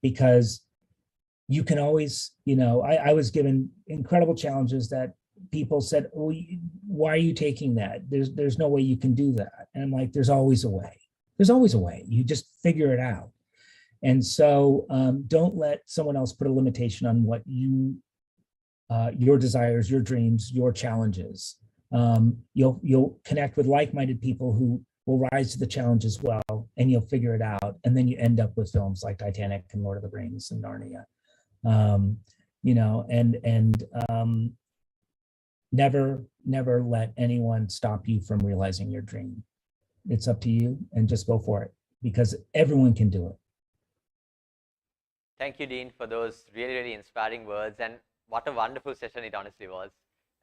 Because you can always, I was given incredible challenges that people said, oh, why are you taking that? There's no way you can do that. And I'm like, there's always a way. There's always a way. You just figure it out. And so don't let someone else put a limitation on what your desires, your dreams, your challenges. You'll connect with like-minded people who will rise to the challenge as well, and you'll figure it out. And then you end up with films like Titanic and Lord of the Rings and Narnia. Never let anyone stop you from realizing your dream. It's up to you, and just go for it, because everyone can do it. Thank you, Dean, for those really, really inspiring words, and what a wonderful session it honestly was.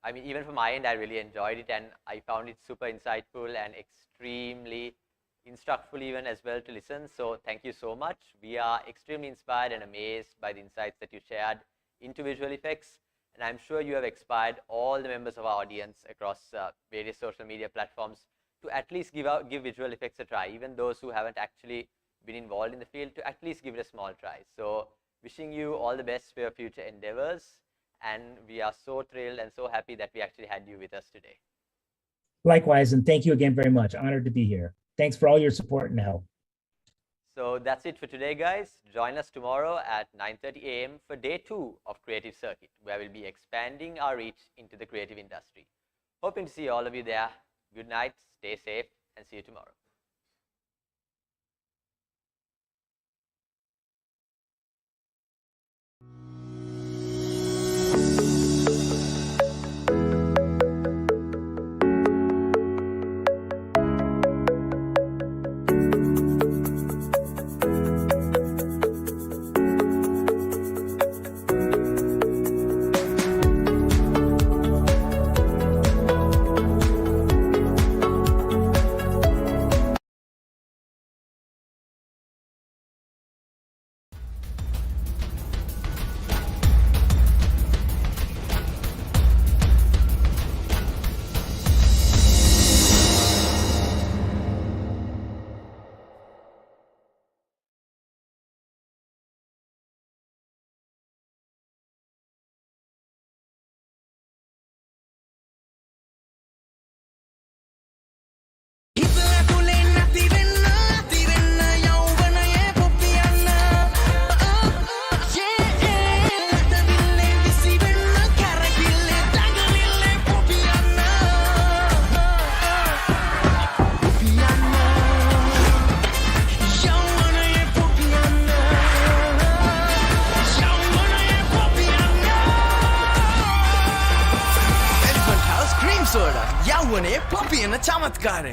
I mean, even from my end, I really enjoyed it, and I found it super insightful and extremely instructful even as well to listen. So thank you so much. We are extremely inspired and amazed by the insights that you shared into visual effects. And I'm sure you have inspired all the members of our audience across various social media platforms to at least give visual effects a try, even those who haven't actually been involved in the field, to at least give it a small try. So wishing you all the best for your future endeavors. And we are so thrilled and so happy that we actually had you with us today. Likewise, and thank you again very much. Honored to be here. Thanks for all your support and help. So that's it for today, guys. Join us tomorrow at 9:30 a.m. for day 2 of Creative Circuit, where we'll be expanding our reach into the creative industry. Hoping to see all of you there. Good night, stay safe, and see you tomorrow. ತೋಡ ಯಾವನೇ ಪಪಿಯನ್ನ ಚಮತ್ಕಾರ